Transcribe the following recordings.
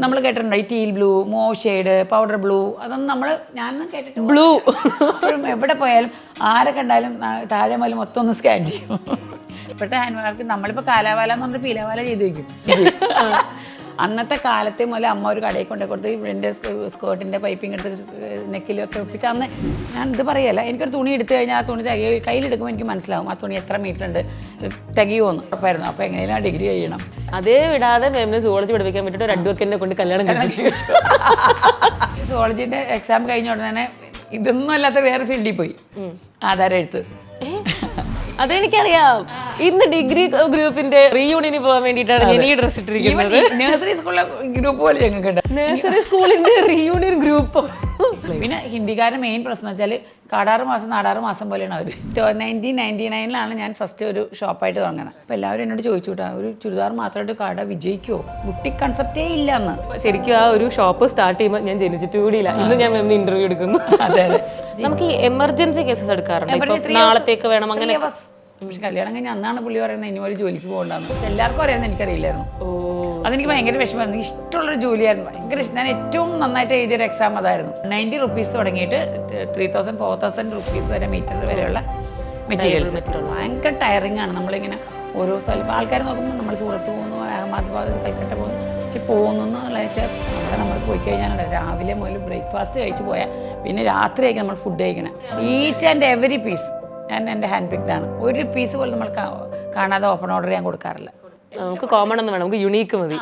നമ്മൾ കേട്ടിട്ടുണ്ടോ ഈ teal blue, mauve shade, powder blue, അതൊന്നും ഞാനൊന്നും കേട്ടിട്ട് ബ്ലൂ എപ്പോഴും എവിടെ പോയാലും ആരെ കണ്ടാലും താഴെ മുതൽ മൊത്തം ഒന്ന് സ്കാൻ ചെയ്യും. ഇപ്പോഴത്തെ ഹാൻഡ്മാർക്ക് നമ്മളിപ്പോൾ കാലാവാല എന്ന് പറഞ്ഞിട്ട് പീലാവാല ചെയ്ത് വയ്ക്കും. അന്നത്തെ കാലത്തെ മുതൽ അമ്മ ഒരു കടയിൽ കൊണ്ടു കൊടുത്ത് ഇവരുടെ സ്കേർട്ടിൻ്റെ പൈപ്പിംഗ് എടുത്ത് നെക്കിലൊക്കെ ഒപ്പിച്ച് അന്ന് ഞാൻ ഇത് പറയല്ല, എനിക്കൊരു തുണി എടുത്തു കഴിഞ്ഞാൽ ആ തുണി കയ്യിലെടുക്കുമ്പോൾ എനിക്ക് മനസ്സിലാവും ആ തുണി എത്ര മീറ്റർ ഉണ്ട്, തികയുമോന്ന് ഉറപ്പായിരുന്നു. അപ്പോൾ എങ്ങനെയും ആ ഡിഗ്രി കഴിയണം. അതേ വിടാതെ മാമിനെ സുവോളജി പഠിപ്പിക്കാൻ വേണ്ടിയിട്ട് ഒരു അഡ്വക്കേറ്റിനെ കൊണ്ട് കല്യാണം കഴിച്ചു. സുവോളജിൻ്റെ എക്സാം കഴിഞ്ഞ ഉടനെ തന്നെ ഇതൊന്നും അല്ലാത്ത വേറെ ഫീൽഡിൽ പോയി, ആധാരം എഴുത്ത്. അതെനിക്കറിയാം. ഇന്ന് ഡിഗ്രി ഗ്രൂപ്പിന്റെ റീയൂണിയന് പോകാൻ വേണ്ടിയിട്ടാണ് ഞാൻ ഈ ഡ്രസ് ഇട്ടിരിക്കുന്നത്. നഴ്സറി സ്കൂളിലെ ഗ്രൂപ്പ് പോലെ ഞങ്ങൾക്ക് നഴ്സറി സ്കൂളിന്റെ റീയൂണിയൻ ഗ്രൂപ്പ്. പിന്നെ ഹിന്ദിക്കാരുടെ മെയിൻ പ്രശ്നം വെച്ചാൽ കാടാറ് മാസം നാടാറ് മാസം പോലെയാണ് അവർ. 1999 ഞാൻ ഫസ്റ്റ് ഒരു ഷോപ്പായിട്ട് തുടങ്ങുന്നത്. അപ്പോൾ എല്ലാവരും എന്നോട് ചോദിച്ചു കേട്ടോ, ഒരു ചുരിദാർ മാത്രമായിട്ട് കട വിജയിക്കുമോ? ബുട്ടിക് കൺസെപ്റ്റേ ഇല്ല അന്ന്. ശരിക്കും ആ ഒരു ഷോപ്പ് സ്റ്റാർട്ട് ചെയ്യുമ്പോൾ ഞാൻ ജനിച്ചിട്ട് കൂടിയില്ല. ഇന്ന് ഞാൻ മാമിന് ഇന്റർവ്യൂ എടുക്കുന്നു. അതെ അതെ. നമുക്ക് ഈ എമർജൻസി കേസസ് എടുക്കാറുണ്ട്, നാളത്തേക്ക് വേണം അങ്ങനെ. പക്ഷെ കല്യാണം കഴിഞ്ഞാൽ അന്നാണ് പുള്ളി പറയുന്നത് ഇനി ഒരു ജോലിക്ക് പോകണ്ടെന്ന്. എല്ലാവർക്കും അറിയാമെന്ന് എനിക്കറിയില്ലായിരുന്നു. അതെനിക്ക് ഭയങ്കര വിഷമമായിരുന്നു. ഇഷ്ടമുള്ളൊരു ജോലിയായിരുന്നു, ഭയങ്കര ഇഷ്ടം. ഞാൻ ഏറ്റവും നന്നായിട്ട് എഴുതിയൊരു എക്സാം അതായിരുന്നു. 90 റുപ്പീസ് തുടങ്ങിയിട്ട് 3000 4000 റുപ്പീസ് വരെ മീറ്റർ വരെയുള്ള മെറ്റീരിയൽസ്. ഭയങ്കര ടയറിങ് ആണ്. നമ്മളിങ്ങനെ ഓരോ സ്ഥലം ആൾക്കാർ നോക്കുമ്പോൾ നമ്മൾ സൂറത്ത് പോകുന്നു, അഹമ്മദാബാദ്, കൽക്കട്ട പോകുന്നു. പക്ഷെ പോകുന്നു വെച്ചാൽ അവിടെ നമ്മൾ പോയി കഴിഞ്ഞാൽ രാവിലെ മുതൽ ബ്രേക്ക്ഫാസ്റ്റ് കഴിച്ച് പോയാൽ പിന്നെ രാത്രിയായിരിക്കും നമ്മൾ ഫുഡ് കഴിക്കണം. ഈച്ച് ആൻഡ് എവറി പീസ് ഞാൻ എൻ്റെ ഹാൻഡ് പിക്ഡാണ്. ഒരു പീസ് പോലും നമ്മൾ കാണാതെ ഓപ്പൺ ഓർഡർ ചെയ്യാൻ കൊടുക്കാറില്ല. നമുക്ക് കോമൺ ഒന്നും വേണം, നമുക്ക് യുണീക്ക് മതി.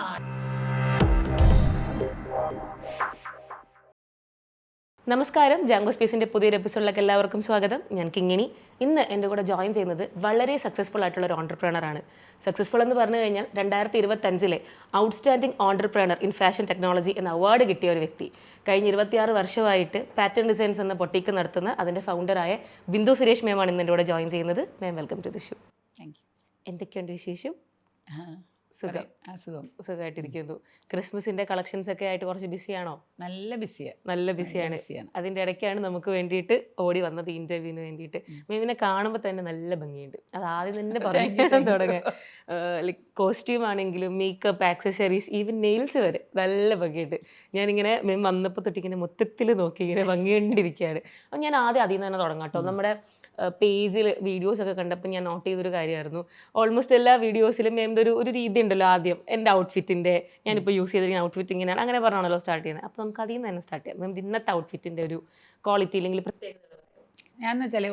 നമസ്കാരം, ജാങ്കോ സ്പേസിൻ്റെ പുതിയൊരു എപ്പിസോഡിലേക്ക് എല്ലാവർക്കും സ്വാഗതം. ഞാൻ കിങ്ങിണി. ഇന്ന് എൻ്റെ കൂടെ ജോയിൻ ചെയ്യുന്നത് വളരെ സക്സസ്ഫുൾ ആയിട്ടുള്ള ഒരു ഓണ്ടർപ്രണറാണ്. സക്സസ്ഫുൾ എന്ന് പറഞ്ഞു കഴിഞ്ഞാൽ 2025 outstanding entrepreneur in fashion technology എന്ന അവാർഡ് കിട്ടിയ ഒരു വ്യക്തി. കഴിഞ്ഞ 26 വർഷമായിട്ട് പാറ്റേൺ ഡിസൈൻസ് എന്ന പൊട്ടിക്ക് നടത്തുന്ന അതിൻ്റെ ഫൗണ്ടറായ ബിന്ദു സുരേഷ് മാമാണ് ഇന്ന് എൻ്റെ കൂടെ ജോയിൻ ചെയ്യുന്നത്. Ma'am, welcome to the show. Thank you. എന്തൊക്കെയുണ്ട് വിശേഷം? സുഖം. സുഖമായിട്ടിരിക്കുന്നു. ക്രിസ്മസിന്റെ കളക്ഷൻസ് ഒക്കെ ആയിട്ട് കുറച്ച് ബിസിയാണോ? നല്ല ബിസിയാണ്. അതിൻ്റെ ഇടയ്ക്കാണ് നമുക്ക് വേണ്ടിയിട്ട് ഓടി വന്നത് ഇന്റർവ്യൂവിന് വേണ്ടിയിട്ട്. മേമിനെ കാണുമ്പോൾ തന്നെ നല്ല ഭംഗിയുണ്ട്. അത് ആദ്യം തന്നെ പറഞ്ഞു തുടങ്ങാൻ. ലൈക്ക് കോസ്റ്റ്യൂം ആണെങ്കിലും മേക്കപ്പ്, ആക്സസറീസ്, ഈവൻ നെയിൽസ് വരെ നല്ല ഭംഗിയുണ്ട്. ഞാനിങ്ങനെ മേം വന്നപ്പോൾ തൊട്ടിങ്ങനെ മൊത്തത്തിൽ നോക്കി ഇങ്ങനെ ഭംഗിയുണ്ടിരിക്കുകയാണ്. അപ്പം ഞാൻ ആദ്യം അതിൽ നിന്ന് തന്നെ തുടങ്ങാം കേട്ടോ. നമ്മുടെ പേജിൽ വീഡിയോസൊക്കെ കണ്ടപ്പോൾ ഞാൻ നോട്ട് ചെയ്തൊരു കാര്യമായിരുന്നു. ഓൾമോസ്റ്റ് എല്ലാ വീഡിയോസിലും മേമിൻ്റെ ഒരു രീതി ഉണ്ടല്ലോ. ആദ്യം എൻ്റെ ഔട്ട്ഫിറ്റിൻ്റെ, ഞാനിപ്പോൾ യൂസ് ചെയ്തിരിക്കുന്ന ഔട്ട്ഫിറ്റ് ഇങ്ങനെയാണ്, അങ്ങനെ പറഞ്ഞാണല്ലോ സ്റ്റാർട്ട് ചെയ്യുന്നത്. അപ്പോൾ നമുക്ക് അതിൽ നിന്ന് തന്നെ സ്റ്റാർട്ട് ചെയ്യാം. മേം ഇന്നത്തെ ഔട്ട്ഫിറ്റിൻ്റെ ഒരു ക്വാളിറ്റി അല്ലെങ്കിൽ പ്രത്യേകത. ഞാനെന്ന് വെച്ചാൽ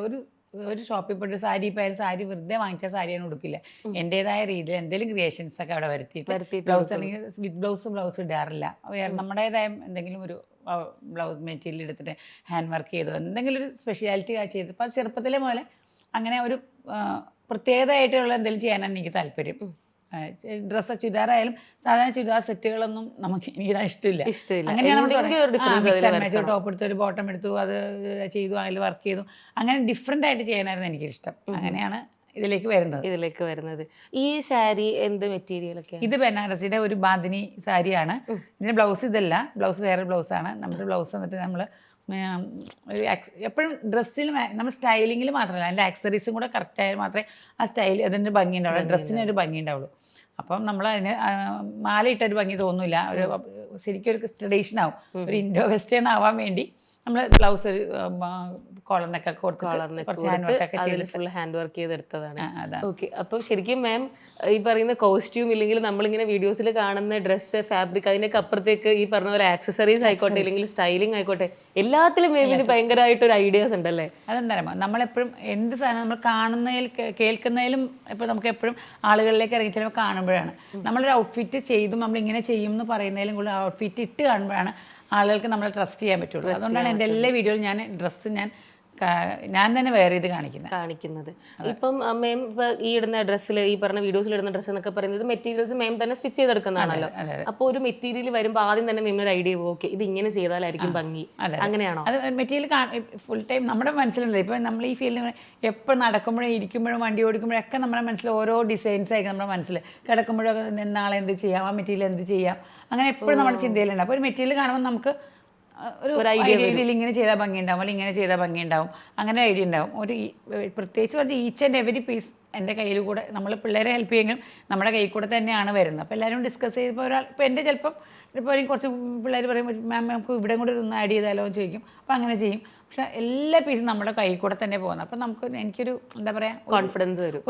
ഒരു ഷോപ്പിൽ പോയിട്ട് സാരി ഇപ്പോൾ സാരി വെറുതെ വാങ്ങിച്ച സാരിയാണ് ഉടുക്കില്ല. എൻ്റെതായ രീതിയിൽ എന്തെങ്കിലും ക്രിയേഷൻസ് ഒക്കെ അവിടെ വരുത്തിയിട്ട് ബ്ലൗസ് അല്ലെങ്കിൽ വിത്ത് ബ്ലൗസ് ഇടാറില്ല. വേറെ നമ്മുടേതായ എന്തെങ്കിലും ഒരു ബ്ലൗസ് മെറ്റീരിയൽ എടുത്തിട്ട് ഹാൻഡ് വർക്ക് ചെയ്തോ എന്തെങ്കിലും ഒരു സ്പെഷ്യാലിറ്റി ചെയ്ത് ഇപ്പോൾ ചെറുപ്പത്തിലെ പോലെ അങ്ങനെ ഒരു പ്രത്യേകതയായിട്ടുള്ള എന്തെങ്കിലും ചെയ്യാനാണ് എനിക്ക് താല്പര്യം. ഡ്രസ്സ് ചുരിദാറായാലും സാധാരണ ചുരിദാർ സെറ്റുകളൊന്നും എനിക്കിടാൻ ഇഷ്ടമില്ല. അങ്ങനെയാണ് ടോപ്പ് എടുത്തു, ഒരു ബോട്ടം എടുത്തു, അത് ചെയ്തു, അതിൽ വർക്ക് ചെയ്തു. അങ്ങനെ ഡിഫറെൻ്റ് ആയിട്ട് ചെയ്യാനായിരുന്നു എനിക്കിഷ്ടം. അങ്ങനെയാണ് ഇതിലേക്ക് വരുന്നത്. ഈ സാരി എന്ത് മെറ്റീരിയൽ ഒക്കെ? ഇത് ബനാറസിയുടെ ഒരു ബാന്തിനി സാരിയാണ്. ഇതിൻ്റെ ബ്ലൗസ് ഇതല്ല, ബ്ലൗസ് വേറെ ബ്ലൗസാണ്. നമ്മുടെ ബ്ലൗസ് എന്നിട്ട് നമ്മൾ ഒരു എപ്പോഴും ഡ്രസ്സിൽ നമ്മൾ സ്റ്റൈലിങ്ങിൽ മാത്രമല്ല അതിൻ്റെ ആക്സറീസും കൂടെ കറക്റ്റ് ആയാൽ മാത്രമേ ആ സ്റ്റൈൽ അതിൻ്റെ ഭംഗി ഉണ്ടാവുള്ളൂ, ഡ്രസ്സിനൊരു ഭംഗി ഉണ്ടാവുള്ളൂ. അപ്പം നമ്മൾ അതിന് മാല ഇട്ടൊരു ഭംഗി തോന്നില്ല. ഒരു ശരിക്കും ഒരു ട്രഡീഷൻ ആവും, ഒരു ഇൻഡോ വെസ്റ്റേൺ ആവാൻ വേണ്ടി നമ്മൾ ബ്ലൗസ് ഒരു കോളറിനൊക്കെ ഫുൾ ഹാൻഡ് വർക്ക് ചെയ്തെടുത്തതാണ്. ഓക്കെ. അപ്പം ശരിക്കും മാം ഈ പറയുന്ന കോസ്റ്റ്യൂം ഇല്ലെങ്കിൽ നമ്മളിങ്ങനെ വീഡിയോസിൽ കാണുന്ന ഡ്രസ്സ്, ഫാബ്രിക്, അതിനൊക്കെ അപ്പുറത്തേക്ക് ഈ പറഞ്ഞ പോലെ ആക്സസറീസ് ആയിക്കോട്ടെ അല്ലെങ്കിൽ സ്റ്റൈലിംഗ് ആയിക്കോട്ടെ, എല്ലാത്തിലും മേമിന് ഭയങ്കരമായിട്ടൊരു ഐഡിയാസ് ഉണ്ടല്ലേ? അതെന്താ പറയുക, നമ്മളെപ്പോഴും എന്ത് സാധനം നമ്മൾ കാണുന്നതിൽ കേൾക്കുന്നതിലും ഇപ്പോൾ നമുക്ക് എപ്പോഴും ആളുകളിലേക്ക് ഇറങ്ങി ചിലപ്പോൾ കാണുമ്പോഴാണ് നമ്മളൊരു ഔട്ട്ഫിറ്റ് ചെയ്തു നമ്മളിങ്ങനെ ചെയ്യും എന്ന് പറയുന്നതിലും കൂടുതൽ ഔട്ട്ഫിറ്റ് ഇട്ട് കാണുമ്പോഴാണ് ആളുകൾക്ക് നമ്മളെ ട്രസ്റ്റ് ചെയ്യാൻ പറ്റുള്ളൂ. അതുകൊണ്ടാണ് എൻ്റെ എല്ലാ വീഡിയോയിലും ഞാൻ ഡ്രസ്സ് ഞാൻ തന്നെ വേറെ ഇത് കാണിക്കുന്നത്. ഇപ്പം മേം ഈ ഇടുന്ന ഡ്രസ്സിൽ, ഈ പറഞ്ഞ വീഡിയോസിൽ ഇടുന്ന ഡ്രസ്സ് എന്നൊക്കെ പറയുന്നത് മെറ്റീരിയൽസ് മേം തന്നെ സ്റ്റിച്ച് ചെയ്തെടുക്കുന്നതാണല്ലോ. അപ്പോൾ ഒരു മെറ്റീരിയൽ വരുമ്പോൾ ആദ്യം തന്നെ മേമിന് ഒരു ഐഡിയ, ഓക്കെ ഇത് ഇങ്ങനെ ചെയ്താലായിരിക്കും ഭംഗി, അങ്ങനെയാണോ? അത് മെറ്റീരിയൽ ഫുൾ ടൈം നമ്മുടെ മനസ്സിലുണ്ട്. ഇപ്പോൾ നമ്മൾ ഈ ഫീൽഡിൽ എപ്പോൾ നടക്കുമ്പോഴും ഇരിക്കുമ്പോഴും വണ്ടി ഓടിക്കുമ്പോഴൊക്കെ നമ്മുടെ മനസ്സിൽ ഓരോ ഡിസൈൻസ് ആയിരിക്കും. നമ്മുടെ മനസ്സിൽ കിടക്കുമ്പോഴൊക്കെ നാളെ എന്ത് ചെയ്യാം, ആ മെറ്റീരിയൽ എന്ത് ചെയ്യാം, അങ്ങനെ എപ്പോഴും നമ്മുടെ ചിന്തയിലുണ്ട്. അപ്പോൾ ഒരു മെറ്റീരിയൽ കാണുമ്പോൾ നമുക്ക് ഒരു ഐഡിയ ഇതിൽ ഇങ്ങനെ ചെയ്താൽ ഭംഗിയുണ്ടാവും, അല്ലെങ്കിൽ ഇങ്ങനെ ചെയ്താൽ ഭംഗിയുണ്ടാവും, അങ്ങനെ ഐഡിയ ഉണ്ടാവും. പ്രത്യേകിച്ച് പറഞ്ഞാൽ ഈച്ച് ആൻഡ് എവരി പീസ് എൻ്റെ കയ്യിൽ കൂടെ നമ്മൾ പിള്ളേരെ ഹെൽപ്പ് ചെയ്യുമെങ്കിലും നമ്മുടെ കയ്യിൽ കൂടെ തന്നെയാണ് വരുന്നത്. അപ്പോൾ എല്ലാവരും ഡിസ്കസ് ചെയ്തപ്പോൾ ഇപ്പോൾ എൻ്റെ ചിലപ്പം ഇപ്പോൾ കുറച്ച് പിള്ളേർ പറയും മാം നമുക്ക് ഇവിടെ കൂടെ ഒന്ന് ആഡ് ചെയ്താലോ എന്ന് ചോദിക്കും. അപ്പോൾ അങ്ങനെ ചെയ്യും. പക്ഷേ എല്ലാ പീസും നമ്മുടെ കയ്യിൽ കൂടെ തന്നെ പോകുന്നത്. അപ്പോൾ എനിക്കൊരു എന്താ പറയുക, കോൺഫിഡൻസ് വരും.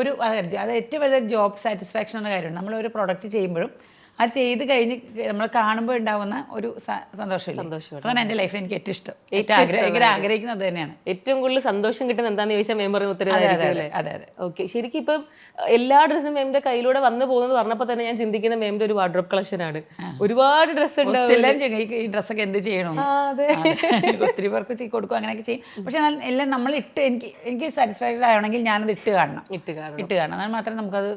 അത് ഏറ്റവും വലിയ ജോബ് സാറ്റിസ്ഫാക്ഷൻ എന്ന കാര്യമാണ്. നമ്മളൊരു പ്രൊഡക്റ്റ് ചെയ്യുമ്പോഴും അത് ചെയ്ത് കഴിഞ്ഞ് നമ്മൾ കാണുമ്പോൾ ഉണ്ടാവുന്ന ഒരു സന്തോഷം. അതാണ് എൻ്റെ ലൈഫിൽ എനിക്ക് ഏറ്റവും ഇഷ്ടം, ഭയങ്കര ആഗ്രഹിക്കുന്നത് തന്നെയാണ്. ഏറ്റവും കൂടുതൽ സന്തോഷം കിട്ടുന്നത് എന്താണെന്ന് ചോദിച്ചാൽ മേം പറയുന്ന ഉത്തരവ്. അതെ. ഓക്കെ, ശരിക്കും ഇപ്പം എല്ലാ ഡ്രസ്സും മേമിന്റെ കയ്യിലൂടെ വന്നു പോകുന്നത് പറഞ്ഞപ്പോൾ തന്നെ ഞാൻ ചിന്തിക്കുന്ന മേമിന്റെ ഒരു വാർഡ്രോബ് കളക്ഷൻ ആണ്. ഒരുപാട് ഡ്രസ്സ് ഉണ്ടാവും. ഈ ഡ്രസ്സൊക്കെ എന്ത് ചെയ്യണം, ഒത്തിരി പേർക്ക് കൊടുക്കും, അങ്ങനെയൊക്കെ ചെയ്യും. പക്ഷെ എല്ലാം നമ്മൾ എനിക്ക് സാറ്റിസ്ഫൈഡ് ആവണമെങ്കിൽ ഞാനത് ഇട്ട് കാണണം. എന്നാൽ മാത്രമേ നമുക്കത്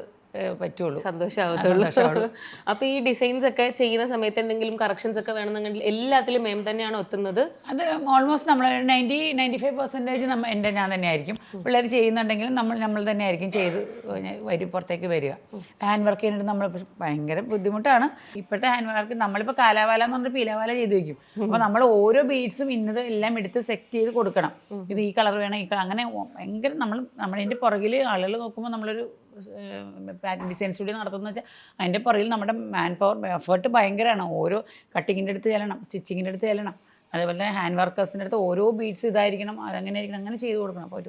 പറ്റുള്ളൂ, സന്തോഷമാവത്തുള്ളൂ. അപ്പൊ ഈ ഡിസൈൻസ് ഒക്കെ ചെയ്യുന്ന സമയത്ത് എന്തെങ്കിലും കറക്ഷൻസ് ഒക്കെ വേണമെന്നുണ്ടെങ്കിൽ എല്ലാത്തിലും മേം തന്നെയാണ് ഒത്തുന്നത്? അത് ഓൾമോസ്റ്റ് നമ്മൾ 95% ഞാൻ തന്നെ ആയിരിക്കും. പിള്ളേർ ചെയ്യുന്നുണ്ടെങ്കിലും നമ്മൾ തന്നെ ആയിരിക്കും ചെയ്ത് പുറത്തേക്ക് വരിക. ഹാൻഡ് വർക്ക് ചെയ്യുന്നത് നമ്മൾ ഭയങ്കര ബുദ്ധിമുട്ടാണ്. ഇപ്പോഴത്തെ ഹാൻഡ് വർക്ക് നമ്മളിപ്പോൾ കാലാവാല എന്ന് പറഞ്ഞിട്ട് പീലാവാല ചെയ്ത് വയ്ക്കും. അപ്പോൾ നമ്മൾ ഓരോ ബീഡ്സും ഇന്നത് എല്ലാം എടുത്ത് സെറ്റ് ചെയ്ത് കൊടുക്കണം. ഇത് ഈ കളർ വേണം, ഈ കളർ, അങ്ങനെ ഭയങ്കര നമ്മളതിൻ്റെ പുറകിൽ ആളുകൾ നോക്കുമ്പോൾ നമ്മളൊരു ഡിസൈൻ സ്റ്റുഡിയോ നടത്തുന്നത് വെച്ചാൽ അതിൻ്റെ പുറകിൽ നമ്മുടെ മാൻ പവർ എഫേർട്ട് ഭയങ്കരമാണ്. ഓരോ കട്ടിങ്ങിൻ്റെ അടുത്ത് ചെല്ലണം, സ്റ്റിച്ചിങ്ങിൻ്റെ അടുത്ത് ചെല്ലണം, അതേപോലെ തന്നെ ഹാൻഡ് വർക്കേഴ്സിൻ്റെ അടുത്ത് ഓരോ ബീഡ്സ് ഇതായിരിക്കണം, അതങ്ങനെ ആയിരിക്കണം, അങ്ങനെ ചെയ്ത് കൊടുക്കണം. അപ്പോൾ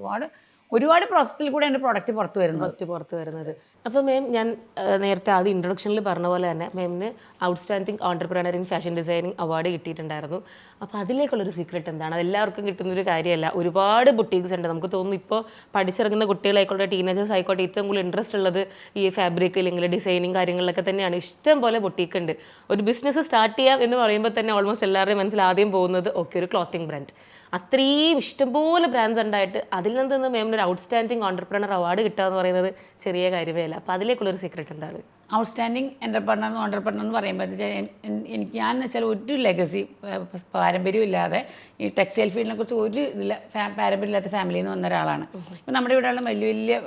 ഒരുപാട് പ്രോസസ്സിൽ കൂടെ എൻ്റെ പ്രൊഡക്റ്റ് പുറത്ത് വരുന്നത്. അപ്പോൾ മാം, ഞാൻ നേരത്തെ ആദ്യം ഇൻട്രൊഡക്ഷനിൽ പറഞ്ഞ പോലെ തന്നെ മാമിന് outstanding entrepreneur in fashion designing award കിട്ടിയിട്ടുണ്ടായിരുന്നു. അപ്പോൾ അതിലേക്കുള്ളൊരു സീക്രട്ട് എന്താണ്? അതെല്ലാവർക്കും കിട്ടുന്നൊരു കാര്യമല്ല. ഒരുപാട് ബുട്ടീക്സ് ഉണ്ട്. നമുക്ക് തോന്നുന്നു ഇപ്പോൾ പഠിച്ചിറങ്ങുന്ന കുട്ടികളായിക്കോട്ടെ, ടീനേജേഴ്സ് ആയിക്കോട്ടെ, ഏറ്റവും കൂടുതൽ ഇൻട്രസ്റ്റ് ഉള്ളത് ഈ ഫാബ്രിക് അല്ലെങ്കിൽ ഡിസൈനിങ് കാര്യങ്ങളിലൊക്കെ തന്നെയാണ്. ഇഷ്ടം പോലെ ബുട്ടീക്ക് ഉണ്ട്. ഒരു ബിസിനസ് സ്റ്റാർട്ട് ചെയ്യാം എന്ന് പറയുമ്പോൾ തന്നെ ഓൾമോസ്റ്റ് എല്ലാവരുടെയും മനസ്സിൽ ആദ്യം പോകുന്നത് ഒരു ക്ലോത്തിങ് ബ്രാൻഡ്. അത്രയും ഇഷ്ടംപോലെ ബ്രാൻഡ്സ് ഉണ്ടായിട്ട് അതിൽ നിന്ന് മേമിനൊരു ഔട്ട്സ്റ്റാൻഡിംഗ് ഓൺടർപ്രണർ അവാർഡ് കിട്ടുക എന്ന് പറയുന്നത് ചെറിയ കാര്യമേ അല്ല. അപ്പോൾ അതിലേക്കുള്ളൊരു സീക്രട്ട് എന്താണ്? ഔട്ട്സ്റ്റാൻഡിംഗ് ഓൺടർപ്രണർ എന്ന് പറയുമ്പോൾ ഞാൻ വെച്ചാൽ ഒരു ലെഗസി പാരമ്പര്യമില്ലാതെ ഈ ടെക്സ്റ്റൈൽ ഫീൽഡിനെ കുറിച്ച് ഒരു പാരമ്പര്യമില്ലാത്ത ഫാമിലിയിൽ നിന്ന് വന്ന ഒരാളാണ്. ഇപ്പം നമ്മുടെ ഇവിടെയുള്ള വലിയ വലിയ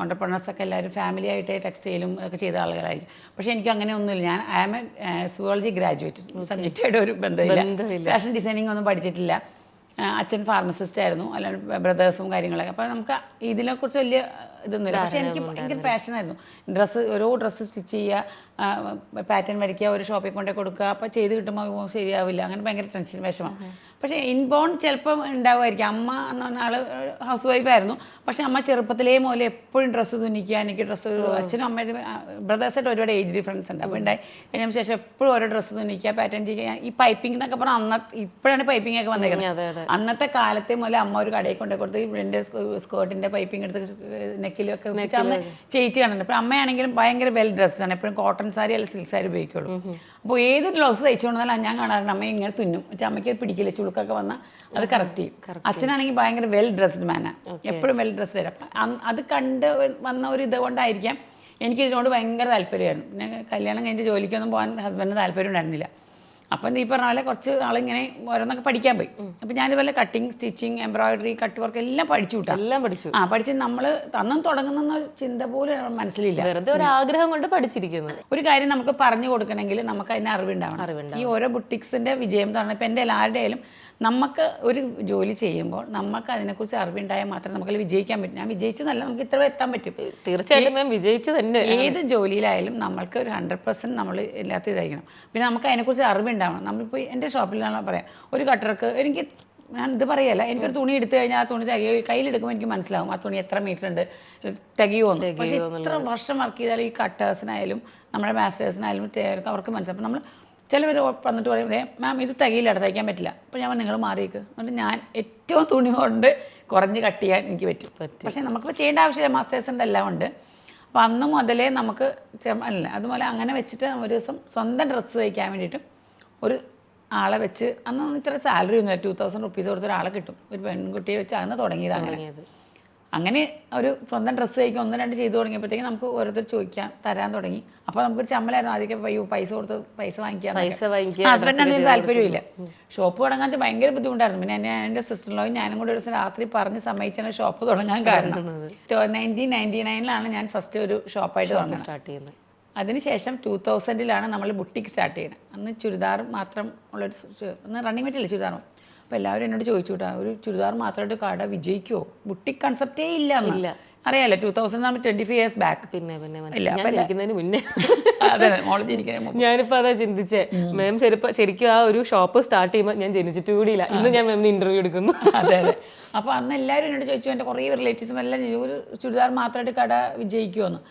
ഓൺടർപ്രണേഴ്സൊക്കെ എല്ലാവരും ഫാമിലി ആയിട്ട് ടെക്സ്റ്റൈലും ഒക്കെ ചെയ്ത ആളുകളായിരിക്കും. പക്ഷേ എനിക്ക് അങ്ങനെ ഒന്നുമില്ല. ഞാൻ I am a zoology graduate. സബ്ജക്റ്റായിട്ട് ഒരു ബന്ധമില്ല. ഫാഷൻ ഡിസൈനിങ് ഒന്നും പഠിച്ചിട്ടില്ല. അച്ഛൻ ഫാർമസിസ്റ്റ് ആയിരുന്നു, അല്ലാണ്ട് ബ്രദേഴ്സും കാര്യങ്ങളൊക്കെ. അപ്പോൾ നമുക്ക് ഇതിനെക്കുറിച്ച് വലിയ ഇതൊന്നുമില്ല. പക്ഷേ എനിക്ക് ഭയങ്കര പാഷനായിരുന്നു. ഓരോ ഡ്രസ്സ് സ്റ്റിച്ച് ചെയ്യുക, പാറ്റേൺ വരയ്ക്കുക, ഒരു ഷോപ്പിൽ കൊണ്ടേ കൊടുക്കുക. അപ്പോൾ ചെയ്ത് കിട്ടുമ്പോൾ ശരിയാവില്ല, അങ്ങനെ ഭയങ്കര ടെൻഷൻ, വിഷമം. പക്ഷേ ഇൻബോൺ ചിലപ്പം ഉണ്ടാവുമായിരിക്കും. അമ്മ എന്ന് പറഞ്ഞ ആൾ ഹൗസ് വൈഫായിരുന്നു. പക്ഷേ അമ്മ ചെറുപ്പത്തിലേ മുതലേ എപ്പോഴും ഡ്രസ്സ് തുന്നിക്കുക, എനിക്ക് ഡ്രസ്സ്, അച്ഛനും അമ്മയും ബ്രദേഴ്സായിട്ട് ഒരുപാട് ഏജ് ഡിഫറൻസ് ഉണ്ട്. അപ്പോൾ കഴിഞ്ഞതിന് ശേഷം എപ്പോഴും ഓരോ ഡ്രസ്സ് തുന്നിക്കുക, പാറ്റേൺ ചെയ്യുക. ഈ പൈപ്പിംഗ് എന്നൊക്കെ പറഞ്ഞാൽ ഇപ്പോഴാണ് പൈപ്പിംഗ് ഒക്കെ വന്നേക്കുന്നത്. അന്നത്തെ കാലത്തെ മുതലേ അമ്മ ഒരു കടയിൽ കൊണ്ടേ കൊടുത്ത് ഇവിടെ സ്കേർട്ടിൻ്റെ പൈപ്പിംഗ് എടുത്ത് നെക്കിലൊക്കെ അന്ന് ചേച്ചി കാണുന്നുണ്ട്. അപ്പോൾ അമ്മയാണെങ്കിലും ഭയങ്കര വെൽ ഡ്രസ്ഡ് ആണ്. എപ്പോഴും കോട്ടൺ സാരി അല്ലെങ്കിൽ സിൽക്ക് സാരി ഉപയോഗിക്കുള്ളൂ. അപ്പോൾ ഏത് ബ്ലൗസ് തയ്ച്ചു കൊണ്ടാലും ഞാൻ കാണാറുണ്ട് അമ്മ ഇങ്ങനെ തുന്നും. പക്ഷേ അമ്മയ്ക്ക് പിടിക്കില്ല, ചുളുക്കൊക്കെ വന്നാൽ അത് കറക്റ്റ് ചെയ്യും. അച്ഛനാണെങ്കിൽ ഭയങ്കര വെൽ ഡ്രസ്ഡ് മാനാണ്, എപ്പോഴും വെൽ ഡ്രസ്ഡ് ആയിരുന്നു. അപ്പം അത് കണ്ട് വന്ന ഒരു ഇതുകൊണ്ടായിരിക്കാം എനിക്കിതിനോട് ഭയങ്കര താല്പര്യമായിരുന്നു. പിന്നെ കല്യാണം കഴിഞ്ഞ് ജോലിക്കൊന്നും പോകാൻ ഹസ്ബൻഡിന് താല്പര്യം ഉണ്ടായിരുന്നില്ല. അപ്പം ഈ പറഞ്ഞ പോലെ കുറച്ച് നാളിങ്ങനെ ഓരോന്നൊക്കെ പഠിക്കാൻ പോയി. അപ്പം ഞാനിതുപോലെ cutting, stitching, embroidery, cut work എല്ലാം പഠിച്ചു. പഠിച്ച് നമ്മൾ അന്നും തുടങ്ങുന്ന ചിന്ത പോലും മനസ്സിലില്ല. വെറുതെ ഒരു ആഗ്രഹം കൊണ്ട് പഠിച്ചിരിക്കുന്നത്. ഒരു കാര്യം നമുക്ക് പറഞ്ഞു കൊടുക്കണമെങ്കിൽ നമുക്ക് അതിന് അറിവുണ്ടാവണം. ഈ ഓരോ ബുട്ടിക്സിൻ്റെ വിജയം എന്ന് പറഞ്ഞാൽ ഇപ്പം എൻ്റെ എല്ലാവരുടെയും നമുക്ക് ഒരു ജോലി ചെയ്യുമ്പോൾ നമുക്ക് അതിനെക്കുറിച്ച് അറിവുണ്ടായാൽ മാത്രമേ നമുക്ക് വിജയിക്കാൻ പറ്റും. ഞാൻ വിജയിച്ചതല്ല, നമുക്ക് ഇത്ര എത്താൻ പറ്റും. തീർച്ചയായിട്ടും ഞാൻ വിജയിച്ചു തന്നെ. ഏത് ജോലിയിലായാലും നമ്മൾക്ക് ഒരു 100% നമ്മൾ എല്ലാത്ത ഇതായിരിക്കണം. പിന്നെ നമുക്ക് അതിനെക്കുറിച്ച് അറിവുണ്ടാവണം. നമ്മളിപ്പോൾ എൻ്റെ ഷോപ്പിലാണ് പറയാം, ഒരു കട്ടർക്ക് ഞാൻ ഇത് പറയല്ല, എനിക്കൊരു തുണി എടുത്തു കഴിഞ്ഞാൽ ആ തുണി കയ്യിലെടുക്കുമ്പോൾ എനിക്ക് മനസ്സിലാവും ആ തുണി എത്ര മീറ്റർ ഉണ്ട്, തികയുമോന്ന്. പക്ഷേ ഇത്ര വർഷം വർക്ക് ചെയ്താലും ഈ കട്ടേഴ്സിനായാലും നമ്മുടെ മാസ്റ്റേഴ്സിനായാലും അവർക്ക് മനസ്സിലാവും. അപ്പം നമ്മൾ ചിലവർ വന്നിട്ട് പറയും മാം ഇത് തികയില്ല, തയ്ക്കാൻ പറ്റില്ല. അപ്പോൾ ഞാൻ നിങ്ങൾ മാറിയേക്ക്. എന്നിട്ട് ഞാൻ ഏറ്റവും തുണി കൊണ്ട് കുറഞ്ഞ് കട്ട് ചെയ്യാൻ എനിക്ക് പറ്റും. പക്ഷേ നമുക്കിപ്പോൾ ചെയ്യേണ്ട ആവശ്യമില്ല, മാസ്റ്റേഴ്സിൻ്റെ എല്ലാം ഉണ്ട്. അപ്പോൾ അന്ന് മുതലേ നമുക്ക് അല്ല അതുപോലെ അങ്ങനെ വെച്ചിട്ട് ഒരു ദിവസം സ്വന്തം ഡ്രസ്സ് തയ്ക്കാൻ വേണ്ടിയിട്ട് ഒരു ആളെ വെച്ച്, അന്ന് ഇത്ര സാലറി ഒന്നുമില്ല, 2000 റുപ്പീസ് കൊടുത്ത ഒരാളെ കിട്ടും, ഒരു പെൺകുട്ടിയെ വെച്ച് അന്ന് തുടങ്ങിയത്. അങ്ങനെ ഒരു സ്വന്തം ഡ്രസ്സ് തയ്ക്കുക 1-2 ചെയ്ത് തുടങ്ങിയപ്പോഴത്തേക്കും നമുക്ക് ഓരോരുത്തർ ചോദിക്കാൻ തരാൻ തുടങ്ങി. അപ്പോൾ നമുക്കൊരു ചമ്മലായിരുന്നു ആദ്യമൊക്കെ പൈസ കൊടുത്ത് പൈസ വാങ്ങിക്കാൻ. ഹസ്ബൻഡിന് താല്പര്യമില്ല. ഷോപ്പ് തുടങ്ങാൻ ഭയങ്കര ബുദ്ധിമുട്ടായിരുന്നു. പിന്നെ എൻ്റെ സിസ്റ്ററിനോയും ഞാനും കൂടെ ഒരു ദിവസം രാത്രി പറഞ്ഞ് സമ്മതിച്ചാണ് ഷോപ്പ് തുടങ്ങാൻ കാരണം. 1999 ഞാൻ ഫസ്റ്റ് ഒരു ഷോപ്പായിട്ട് സ്റ്റാർട്ട് ചെയ്യുന്നത്. അതിനുശേഷം 2000-ലാണ് നമ്മൾ ബുട്ടിക്ക് സ്റ്റാർട്ട് ചെയ്യുന്നത്. അന്ന് ചുരിദാർ മാത്രം ഉള്ളൊരു അന്ന് റണ്ണിങ് മെറ്റീരിയൽ ചുരിദാർ. അപ്പോൾ എല്ലാവരും എന്നോട് ചോദിച്ചു കേട്ടോ, ഒരു ചുരിദാർ മാത്രമായിട്ട് കട വിജയിക്കുമോ? ബുട്ടിക് കൺസെപ്റ്റേ ഇല്ല. അറിയാലോ, 2000 25 years ബാക്ക്. പിന്നെ ജനിക്കുന്നതിന് മുന്നേ അതെ, മോള് ജനിക്കാൻ ഞാനിപ്പോൾ അതാ ചിന്തിച്ചേ. മാം ശരിക്കും ആ ഒരു ഷോപ്പ് സ്റ്റാർട്ട് ചെയ്യുമ്പോൾ ഞാൻ ജനിച്ചിട്ട് കൂടിയില്ല. ഇന്ന് ഞാൻ മാമിന് ഇന്റർവ്യൂ എടുക്കുന്നു. അതെ. അപ്പോൾ അന്ന് എല്ലാവരും എന്നോട് ചോദിച്ചു, എൻ്റെ കുറേ റിലേറ്റീവ്സും എല്ലാം ചോദിച്ചു, ഒരു ചുരിദാർ മാത്രമായിട്ട് കട വിജയിക്കുമെന്ന്.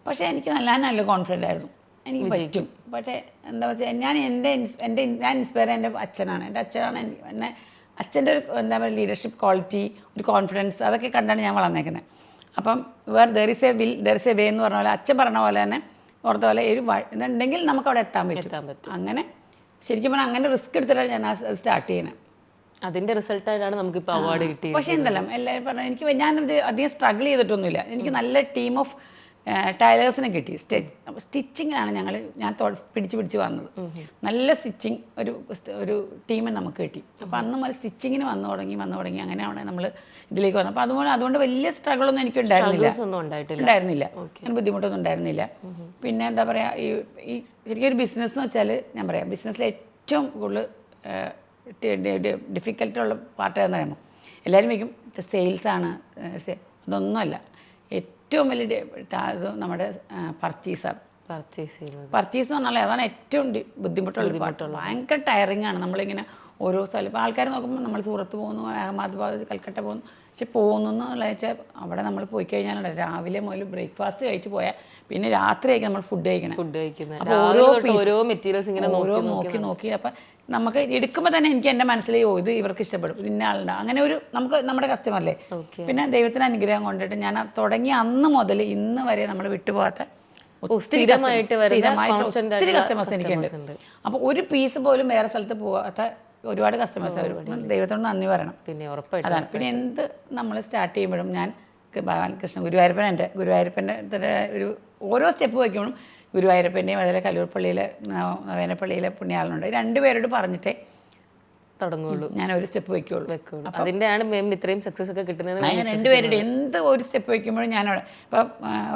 പക്ഷേ എനിക്ക് നല്ല കോൺഫിഡൻ്റ് ആയിരുന്നു, എനിക്ക് പറ്റും. പക്ഷേ എന്താ വെച്ചാൽ ഞാൻ ഞാൻ ഇൻസ്പയർ എൻ്റെ അച്ഛനാണ്. എൻ്റെ അച്ഛനാണ് എന്നെ, അച്ഛൻ്റെ ഒരു എന്താ പറയുക ലീഡർഷിപ്പ് ക്വാളിറ്റി, ഒരു കോൺഫിഡൻസ്, അതൊക്കെ കണ്ടാണ് ഞാൻ വളർന്നേക്കുന്നത്. അപ്പം there is A will there is a way എന്ന് പറഞ്ഞ പോലെ അച്ഛൻ പറഞ്ഞ പോലെ തന്നെ ഓർത്ത പോലെ ഒരു ഇതുണ്ടെങ്കിൽ നമുക്ക് അവിടെ എത്താൻ പറ്റും. അങ്ങനെ ശരിക്കും പറഞ്ഞാൽ അങ്ങനെ റിസ്ക് എടുത്തിട്ടാണ് ഞാൻ സ്റ്റാർട്ട് ചെയ്യുന്നത്. അതിൻ്റെ റിസൾട്ടായിട്ടാണ് നമുക്കിപ്പോൾ അവാർഡ് കിട്ടിയത്. പക്ഷേ എന്തെല്ലാം എല്ലാവരും പറഞ്ഞു, ഞാനത് അധികം സ്ട്രഗിൾ ചെയ്തിട്ടൊന്നുമില്ല. എനിക്ക് നല്ല ടീം ഓഫ് ടൈലേഴ്സിനെ കിട്ടി. സ്റ്റിച്ചിങ്ങിലാണ് ഞാൻ പിടിച്ച് വന്നത്. നല്ല സ്റ്റിച്ചിങ് ഒരു ടീമിന് നമുക്ക് കിട്ടി. അപ്പോൾ അന്ന് മുതൽ സ്റ്റിച്ചിങ്ങിന് വന്നു തുടങ്ങി അങ്ങനെയാണ് നമ്മൾ ഇതിലേക്ക് വന്നത്. അപ്പോൾ അതുകൊണ്ട് വലിയ സ്ട്രഗിളൊന്നും എനിക്ക് ഉണ്ടായിരുന്നില്ല. അങ്ങനെ ബുദ്ധിമുട്ടൊന്നും ഉണ്ടായിരുന്നില്ല. പിന്നെ എന്താ പറയുക, ഈ ശരിക്കും ഒരു ബിസിനസ് എന്ന് വെച്ചാൽ ഞാൻ പറയാം, ബിസിനസ്സിൽ ഏറ്റവും കൂടുതൽ ഡിഫിക്കൽട്ടുള്ള പാർട്ട് എന്ന് പറയുമ്പോൾ എല്ലാവരും വയ്ക്കും സെയിൽസാണ്. അതൊന്നുമല്ല, ഏറ്റവും വലിയ ഇത് നമ്മുടെ പർച്ചേസാണ്. പർച്ചേസ് എന്ന് പറഞ്ഞാൽ അതാണ് ഏറ്റവും ബുദ്ധിമുട്ടുള്ള പാട്ട്. ഭയങ്കര ടയറിങ് ആണ്. നമ്മളിങ്ങനെ ഓരോ സ്ഥലം ഇപ്പോൾ ആൾക്കാർ നോക്കുമ്പോൾ നമ്മൾ സൂറത്ത് പോകുന്നു, അഹമ്മദാബാദ്, കൽക്കട്ട പോകുന്നു. പക്ഷെ പോകുന്നു എന്നുള്ള വെച്ചാൽ അവിടെ നമ്മൾ പോയി കഴിഞ്ഞാൽ രാവിലെ മുതൽ ബ്രേക്ക്ഫാസ്റ്റ് കഴിച്ച് പോയാൽ പിന്നെ രാത്രിയായിരിക്കും നമ്മൾ ഫുഡ് കഴിക്കുന്നത്. അപ്പോൾ ഓരോ മെറ്റീരിയൽസ് ഇങ്ങനെ നോക്കി അപ്പം നമുക്ക് എടുക്കുമ്പോൾ തന്നെ എനിക്ക് എൻ്റെ മനസ്സിൽ ഇത് ഇവർക്ക് ഇഷ്ടപ്പെടും, ഇന്ന ആളുണ്ട്, അങ്ങനെ ഒരു നമ്മുടെ കസ്റ്റമറില്ലേ. പിന്നെ ദൈവത്തിൻ്റെ അനുഗ്രഹം കൊണ്ടിട്ട് ഞാൻ തുടങ്ങി അന്ന് മുതൽ ഇന്ന് വരെ നമ്മൾ വിട്ടുപോകാത്ത ഒത്തിരി കസ്റ്റമേഴ്സ് എനിക്കുണ്ട്. അപ്പോൾ ഒരു പീസ് പോലും വേറെ സ്ഥലത്ത് പോകാത്ത ഒരുപാട് കസ്റ്റമേഴ്സ് വരും. ദൈവത്തോട് നന്ദി പറയണം. പിന്നെ ഉറപ്പായിട്ടും അതാണ്. പിന്നെ എന്ത് നമ്മൾ സ്റ്റാർട്ട് ചെയ്യുമ്പോഴും ഞാൻ ഭഗവാൻ കൃഷ്ണ ഗുരുവായൂരപ്പൻ്റെ ഒരു ഓരോ സ്റ്റെപ്പ് വയ്ക്കുമ്പോഴും ഗുരുവായൂരപ്പൻ്റെയും അതുപോലെ കല്ലൂർപ്പള്ളിയിലെ നവേനപ്പള്ളിയിലെ പുണ്യാളനുണ്ട്, രണ്ടുപേരോട് പറഞ്ഞിട്ടേ തുടങ്ങുള്ളൂ, ഞാൻ ഒരു സ്റ്റെപ്പ് വയ്ക്കുള്ളൂ. അതിൻ്റെയാണ് മാം ഇത്രയും സക്സസ് ഒക്കെ കിട്ടുന്നത്. രണ്ടുപേരുടെ എന്ത് ഒരു സ്റ്റെപ്പ് വയ്ക്കുമ്പോഴും ഞാനവിടെ ഇപ്പം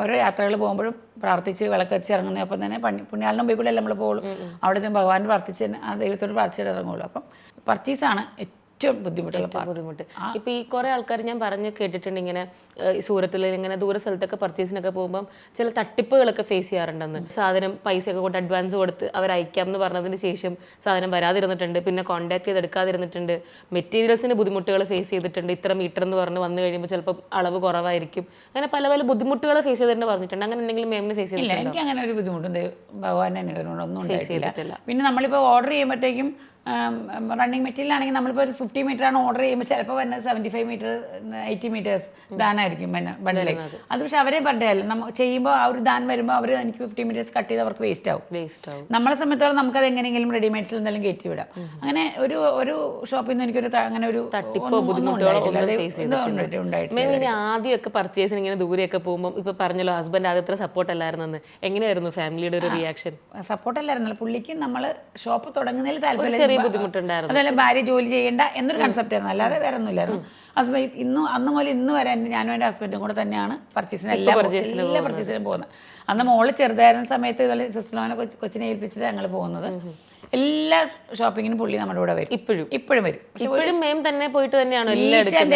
ഓരോ യാത്രകൾ പോകുമ്പോഴും പ്രാർത്ഥിച്ച് വിളക്ക് വെച്ച് ഇറങ്ങുന്നത്. അപ്പം തന്നെ പുണ്യാളിനും പോയി കൂടെ നമ്മൾ പോകുള്ളൂ. അവിടെ നിന്ന് ഭഗവാൻ പ്രാർത്ഥിച്ച് ആ ദൈവത്തോട് പ്രാർത്ഥിച്ചിട്ട് ഇറങ്ങുള്ളൂ. അപ്പം പർച്ചേസാണ് ഏറ്റവും ബുദ്ധിമുട്ട്. ഇപ്പം ഈ കുറേ ആൾക്കാർ ഞാൻ പറഞ്ഞ് കേട്ടിട്ടുണ്ട്, ഇങ്ങനെ സൂറത്തിൽ ഇങ്ങനെ ദൂര സ്ഥലത്തൊക്കെ പർച്ചേസിനൊക്കെ പോകുമ്പം ചില തട്ടിപ്പുകളൊക്കെ ഫേസ് ചെയ്യാറുണ്ടെന്ന്. സാധനം പൈസയൊക്കെ കൊണ്ട് അഡ്വാൻസ് കൊടുത്ത് അവർ അയക്കാം എന്ന് പറഞ്ഞതിന് ശേഷം സാധനം വരാതിരുന്നിട്ടുണ്ട്, പിന്നെ കോൺടാക്ട് ചെയ്തെടുക്കാതിരുന്നിട്ടുണ്ട്, മെറ്റീരിയൽസിന് ബുദ്ധിമുട്ടുകൾ ഫേസ് ചെയ്തിട്ടുണ്ട്. ഇത്ര മീറ്റർ എന്ന് പറഞ്ഞ് വന്നു കഴിയുമ്പോൾ ചിലപ്പോൾ അളവ് കുറവായിരിക്കും. അങ്ങനെ പല ബുദ്ധിമുട്ടുകൾ ഫേസ് ചെയ്തിട്ടുണ്ട് പറഞ്ഞിട്ടുണ്ട്. അങ്ങനെ എന്തെങ്കിലും മാമിന് ഫേസ് ചെയ്തിട്ടില്ല? എനിക്ക് അങ്ങനെ ഒരു ബുദ്ധിമുട്ടുണ്ട് ഭഗവാൻ ഒന്നും ഫേസ് ചെയ്തിട്ടില്ല. പിന്നെ നമ്മളിപ്പോൾ ഓർഡർ ചെയ്യുമ്പോഴത്തേക്കും റണ്ണിങ് മെറ്റീരിയൽ ആണെങ്കിൽ നമ്മളിപ്പോൾ ഒരു 50 മീറ്ററാണ് ഓർഡർ ചെയ്യുമ്പോൾ ചിലപ്പോൾ വരുന്നത് 75 മീറ്റർ 80 മീറ്റേഴ്സ് ദാനായിരിക്കും ബണ്ടിലേക്ക്. അത് പക്ഷെ അവരെ ബണ്ടല്ല, നമ്മൾ ചെയ്യുമ്പോൾ ആ ഒരു ദാൻ വരുമ്പോൾ അവർ എനിക്ക് 50 മീറ്റേഴ്സ് കട്ട് ചെയ്ത് അവർക്ക് വേസ്റ്റ് ആവും. നമ്മളെ സംബന്ധിച്ചോളം നമുക്കത് എങ്ങനെയെങ്കിലും റെഡിമെയ്ഡ്സിൽ എന്തെങ്കിലും കയറ്റി വിടാം. അങ്ങനെ ഒരു ഷോപ്പിൽ നിന്ന് എനിക്കൊരു അങ്ങനെ ഒരു തട്ടിപ്പോ ബുദ്ധിമുട്ടുകളോ ഉണ്ടായിട്ടില്ല. ആദ്യമൊക്കെ പർച്ചേസിന് ഇങ്ങനെ ദൂരെയൊക്കെ പോകുമ്പോൾ ഇപ്പൊ പറഞ്ഞല്ലോ ഹസ്ബൻഡ് ആദ്യം അത്ര സപ്പോർട്ട് അല്ലായിരുന്നെന്ന്, എങ്ങനെയായിരുന്നു ഫാമിലിയുടെ ഒരു റിയാക്ഷൻ? സപ്പോർട്ട് അല്ലായിരുന്നല്ലോ, പുള്ളിക്ക് നമ്മൾ ഷോപ്പ് തുടങ്ങുന്നതിൽ താല്പര്യം ബുദ്ധിമുട്ടുണ്ടായിരുന്നു. അതല്ല, ഭാര്യ ജോലി ചെയ്യേണ്ട എന്നൊരു കൺസെപ്റ്റ് ആയിരുന്നു, അല്ലാതെ വേറെ ഒന്നുമില്ലായിരുന്നു. ഹസ്ബൻഡ് അന്ന് മുതൽ ഇന്ന് വരെ ഞാനും എൻ്റെ ഹസ്ബൻഡും കൂടെ തന്നെയാണ് എല്ലാ പർച്ചേസിനും പോകുന്നത്. അന്ന് മോള് ചെറുതായിരുന്ന സമയത്ത് ഇതുപോലെ സിസ്റ്ററിനെ കൊച്ചിനെ ഏൽപ്പിച്ചിട്ട് ഞങ്ങൾ പോകുന്നത്. എല്ലാ ഷോപ്പിങ്ങിനും പുള്ളി നമ്മുടെ കൂടെ വരും. ഇപ്പോഴും വരും. ഇപ്പോഴും മെയിം തന്നെ പോയിട്ട് തന്നെയാണോ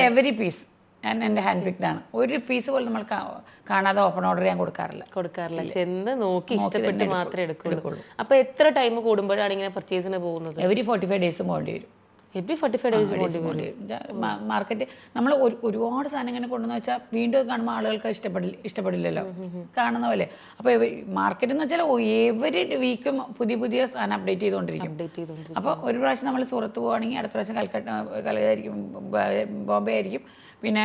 എവരി പീസ് ഞാൻ എൻ്റെ ഹാൻഡ് പിക്ഡ് ആണ്. ഒരു പീസ് പോലും നമ്മൾ കാണാതെ ഓപ്പൺ ഓർഡർ ചെയ്യാൻ കൊടുക്കാറില്ല. ചെന്ന് നോക്കി ഇഷ്ടപ്പെട്ട് മാത്രമേ എടുക്കുള്ളൂ. അപ്പൊ എത്ര ടൈം കൂടുമ്പോഴാണ് ഇങ്ങനെ പർച്ചേസിന് പോകുന്നത്? എവരി 45 ഡേയ്സ് പോകേണ്ടി വരും. എവരി 45 ഡേയ്സ് പോകേണ്ടി വരും. മാർക്കറ്റ് നമ്മൾ ഒരുപാട് സാധനം ഇങ്ങനെ കൊണ്ടുവന്ന് വെച്ചാൽ വീണ്ടും കാണുമ്പോൾ ആളുകൾക്ക് ഇഷ്ടപ്പെടില്ലല്ലോ കാണുന്ന പോലെ. അപ്പോൾ മാർക്കറ്റ് എന്ന് വെച്ചാൽ എവരി വീക്കും പുതിയ സാധനം അപ്ഡേറ്റ് ചെയ്തുകൊണ്ടിരിക്കും. അപ്പോൾ ഒരു പ്രാവശ്യം നമ്മൾ സൂറത്ത് പോവുകയാണെങ്കിൽ അടുത്ത പ്രാവശ്യം കൽക്കട്ടായിരിക്കും, ബോംബെ ആയിരിക്കും, പിന്നെ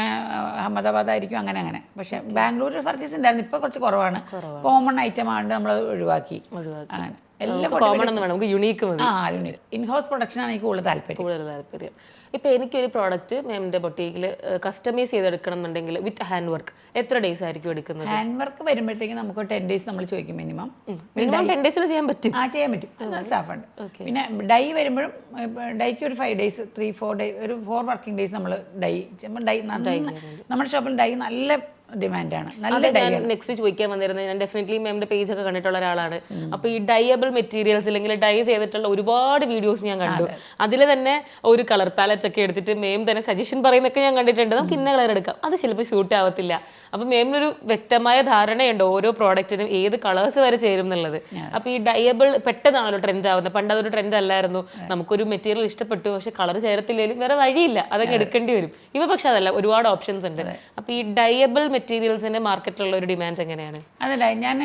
അഹമ്മദാബാദ് ആയിരിക്കും, അങ്ങനെ. പക്ഷെ ബാംഗ്ലൂർ പർച്ചേസ് ഉണ്ടായിരുന്നു, ഇപ്പോൾ കുറച്ച് കുറവാണ്. കോമൺ ഐറ്റം ആണ് നമ്മൾ ഒഴിവാക്കി. അങ്ങനെ ഇൻഹൗസ് പ്രൊഡക്ഷൻ ആണ് എനിക്ക് കൂടുതൽ താല്പര്യം. ഇപ്പൊ എനിക്കൊരു പ്രോഡക്റ്റ് മാമിന്റെ ബൊട്ടീക്കിൽ കസ്റ്റമൈസ് ചെയ്തെടുക്കണം എന്നുണ്ടെങ്കിൽ വിത്ത് ഹാൻഡ് വർക്ക് എത്ര ഡേയ്സ് ആയിരിക്കും എടുക്കുന്നത്? ഹാൻഡ് വർക്ക് വരുമ്പോഴത്തേക്ക് നമുക്ക് 10 ഡേയ്സ് നമ്മൾ ചോദിക്കും മിനിമം. 10 ഡേയ്സിൽ ചെയ്യാൻ പറ്റും. ചെയ്യാൻ പറ്റും, സ്റ്റാഫുണ്ട്. പിന്നെ ഡൈ വരുമ്പോഴും ഡൈക്ക് ഒരു 5 ഡേയ്സ് 3-4 ഡേ ഒരു 4 വർക്കിംഗ് ഡേയ്സ് നമ്മൾ ഡൈ നമ്മുടെ ഷോപ്പിൽ ഡൈ നല്ല ഡിമാൻഡാണ്. നല്ല അത് ഞാൻ നെക്സ്റ്റ് ചോദിക്കാൻ വന്നിരുന്നത്, ഞാൻ ഡെഫിനറ്റ്ലി മാമിന്റെ പേജ് ഒക്കെ കണ്ടിട്ടുള്ള ഒരാളാണ്. അപ്പോൾ ഈ ഡയബിൾ മെറ്റീരിയൽസ് അല്ലെങ്കിൽ ഡൈ ചെയ്തിട്ടുള്ള ഒരുപാട് വീഡിയോസ് ഞാൻ കണ്ടു. അതിൽ തന്നെ ഒരു കളർ പാലറ്റ് ഒക്കെ എടുത്തിട്ട് മേം തന്നെ സജഷൻ പറയുന്നൊക്കെ ഞാൻ കണ്ടിട്ടുണ്ട്. നമുക്ക് ഇന്ന കളർ എടുക്കാം, അത് ചിലപ്പോൾ ഷൂട്ട് ആവത്തില്ല. അപ്പം മേമിനൊരു വ്യക്തമായ ധാരണയുണ്ട് ഓരോ പ്രോഡക്റ്റിനും ഏത് കളേഴ്സ് വരെ ചേരും എന്നുള്ളത്. അപ്പോൾ ഈ ഡയബിൾ പെട്ടെന്നാണല്ലോ ട്രെൻഡ് ആവുന്നത്. പണ്ട് അതൊരു ട്രെൻഡ് അല്ലായിരുന്നു. നമുക്കൊരു മെറ്റീരിയൽ ഇഷ്ടപ്പെട്ടു, പക്ഷെ കളർ ചേരത്തില്ലെങ്കിലും വേറെ വഴിയില്ല, അതങ്ങ് എടുക്കേണ്ടി വരും. ഇവ പക്ഷെ അതല്ല, ഒരുപാട് ഓപ്ഷൻസ് ഉണ്ട്. അപ്പോൾ ഈ ഡയബിൾ മെറ്റീരിയൽസിന്റെ മാർക്കറ്റിലുള്ള ഒരു ഡിമാൻഡ് എങ്ങനെയാണ്? അതല്ല, ഞാൻ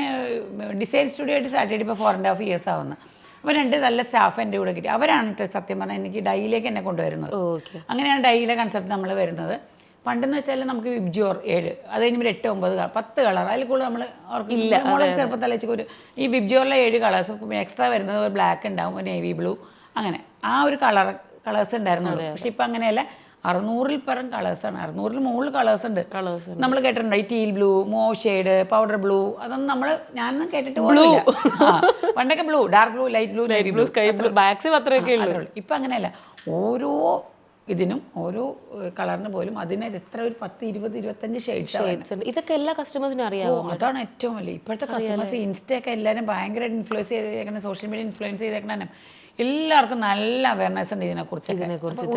ഡിസൈൻ സ്റ്റുഡിയോ ആയിട്ട് സ്റ്റാർട്ട് ചെയ്തിട്ട് ഇപ്പോൾ 4.5 years ആവുന്നു. അപ്പോൾ 2 നല്ല സ്റ്റാഫ് എൻ്റെ കൂടെ കിട്ടി. അവരാണ് സത്യം പറഞ്ഞാൽ എനിക്ക് ഡൈയിലേക്ക് എന്നെ കൊണ്ടുവരുന്നത്. അങ്ങനെയാണ് ഡൈയിലെ കൺസെപ്റ്റ് നമ്മൾ വരുന്നത്. പണ്ടെന്ന് വെച്ചാൽ നമുക്ക് വിബ്ജിയോർ 7, അത് കഴിഞ്ഞ് 8, 9, 10 കളർ, അതിൽ കൂടുതൽ നമ്മൾ ചെറുപ്പത്തിൽ വെച്ച് ഈ വിബ്ജിയോറിലെ 7 കളേഴ്സ് എക്സ്ട്രാ വരുന്നത്. ഒരു ബ്ലാക്ക് ഉണ്ടാവും, ഒരു നേവി ബ്ലൂ, അങ്ങനെ ആ ഒരു കളേഴ്സ് ഉണ്ടായിരുന്നുള്ളൂ. പക്ഷെ ഇപ്പം അങ്ങനെയല്ല, 600-ൽ പരം കളേഴ്സാണ്. 600-ൽ മുകളിൽ കളേഴ്സ് ഉണ്ട്. നമ്മൾ കേട്ടിട്ടുണ്ടോ ഈ teal blue, move shade, powder blue? അതൊന്നും ഞാനൊന്നും കേട്ടിട്ട് പോലുമില്ല. പണ്ടൊക്കെ blue, dark blue, light blue, navy blue, sky blue, അത്രയൊക്കെ ഉള്ളൂ. ഇപ്പം അങ്ങനെയല്ല, ഓരോ ഇതിനും ഓരോ കളറിന് പോലും അതിന് എത്ര ഒരു 10, 20, 25 ഷെയ്ഡ്സ് ഉണ്ട്. ഇതൊക്കെ എല്ലാ കസ്റ്റമേഴ്സിനും അറിയാമോ? അതാണ് ഏറ്റവും വലിയ ഇപ്പോഴത്തെ കസ്റ്റമേഴ്സ്. ഇൻസ്റ്റയൊക്കെ എല്ലാവരും ഭയങ്കരമായിട്ട് ഇൻഫ്ലുവൻസ് ചെയ്തേക്കണം, സോഷ്യൽ മീഡിയ ഇൻഫ്ലുവൻസ് ചെയ്തേക്കണം. എല്ലാവർക്കും നല്ല അവയർനെസ് ഉണ്ട് ഇതിനെക്കുറിച്ച്.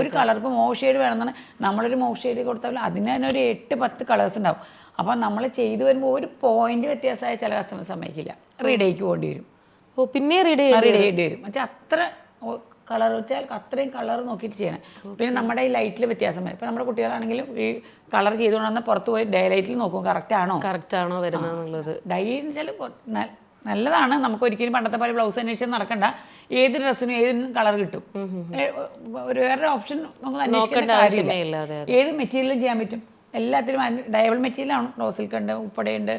ഒരു കളർ ഇപ്പോൾ മോവ് ഷെയ്ഡ് വേണമെന്നാണ്, നമ്മളൊരു മോവ് ഷെയ്ഡ് കൊടുത്താൽ അതിന് തന്നെ ഒരു 8-10 കളേഴ്സ് ഉണ്ടാവും. അപ്പോൾ നമ്മൾ ചെയ്തു വരുമ്പോൾ ഒരു പോയിന്റ് വ്യത്യാസമായ ചില കസ്റ്റമേഴ്സ് സമ്മതിക്കില്ല, റീഡേക്ക് പോകേണ്ടി വരും. പിന്നെ റീഡ് ചെയ്യേണ്ടി വരും. പക്ഷേ അത്ര കളർ വെച്ചാൽ അത്രയും കളർ നോക്കിയിട്ട് ചെയ്യണം. പിന്നെ നമ്മുടെ ഈ ലൈറ്റിൽ വ്യത്യാസം വരും. ഇപ്പോൾ നമ്മുടെ കുട്ടികളാണെങ്കിലും ഈ കളർ ചെയ്തുകൊണ്ടുവന്നാൽ പുറത്ത് പോയി ഡേ ലൈറ്റിൽ നോക്കും കറക്റ്റ് ആണോ വരുന്നത്. ഡൈ എന്ന് വെച്ചാൽ നല്ലതാണ്. നമുക്ക് ഒരിക്കലും പണ്ടത്തെ പോലെ ബ്ലൗസ് അന്വേഷിച്ച് നടക്കണ്ട, ഏത് ഡ്രസ്സിനും ഏത് കളർ കിട്ടും. വേറൊരു ഓപ്ഷൻ നമുക്ക് അന്വേഷിക്കേണ്ട കാര്യമില്ല. ഏത് മെറ്റീരിയലും ചെയ്യാൻ പറ്റും. എല്ലാത്തിലും ഡയബിൾ മെറ്റീരിയലാണ്. റോസിൽക്ക് ഉണ്ട്, ഉപ്പടയുണ്ട്,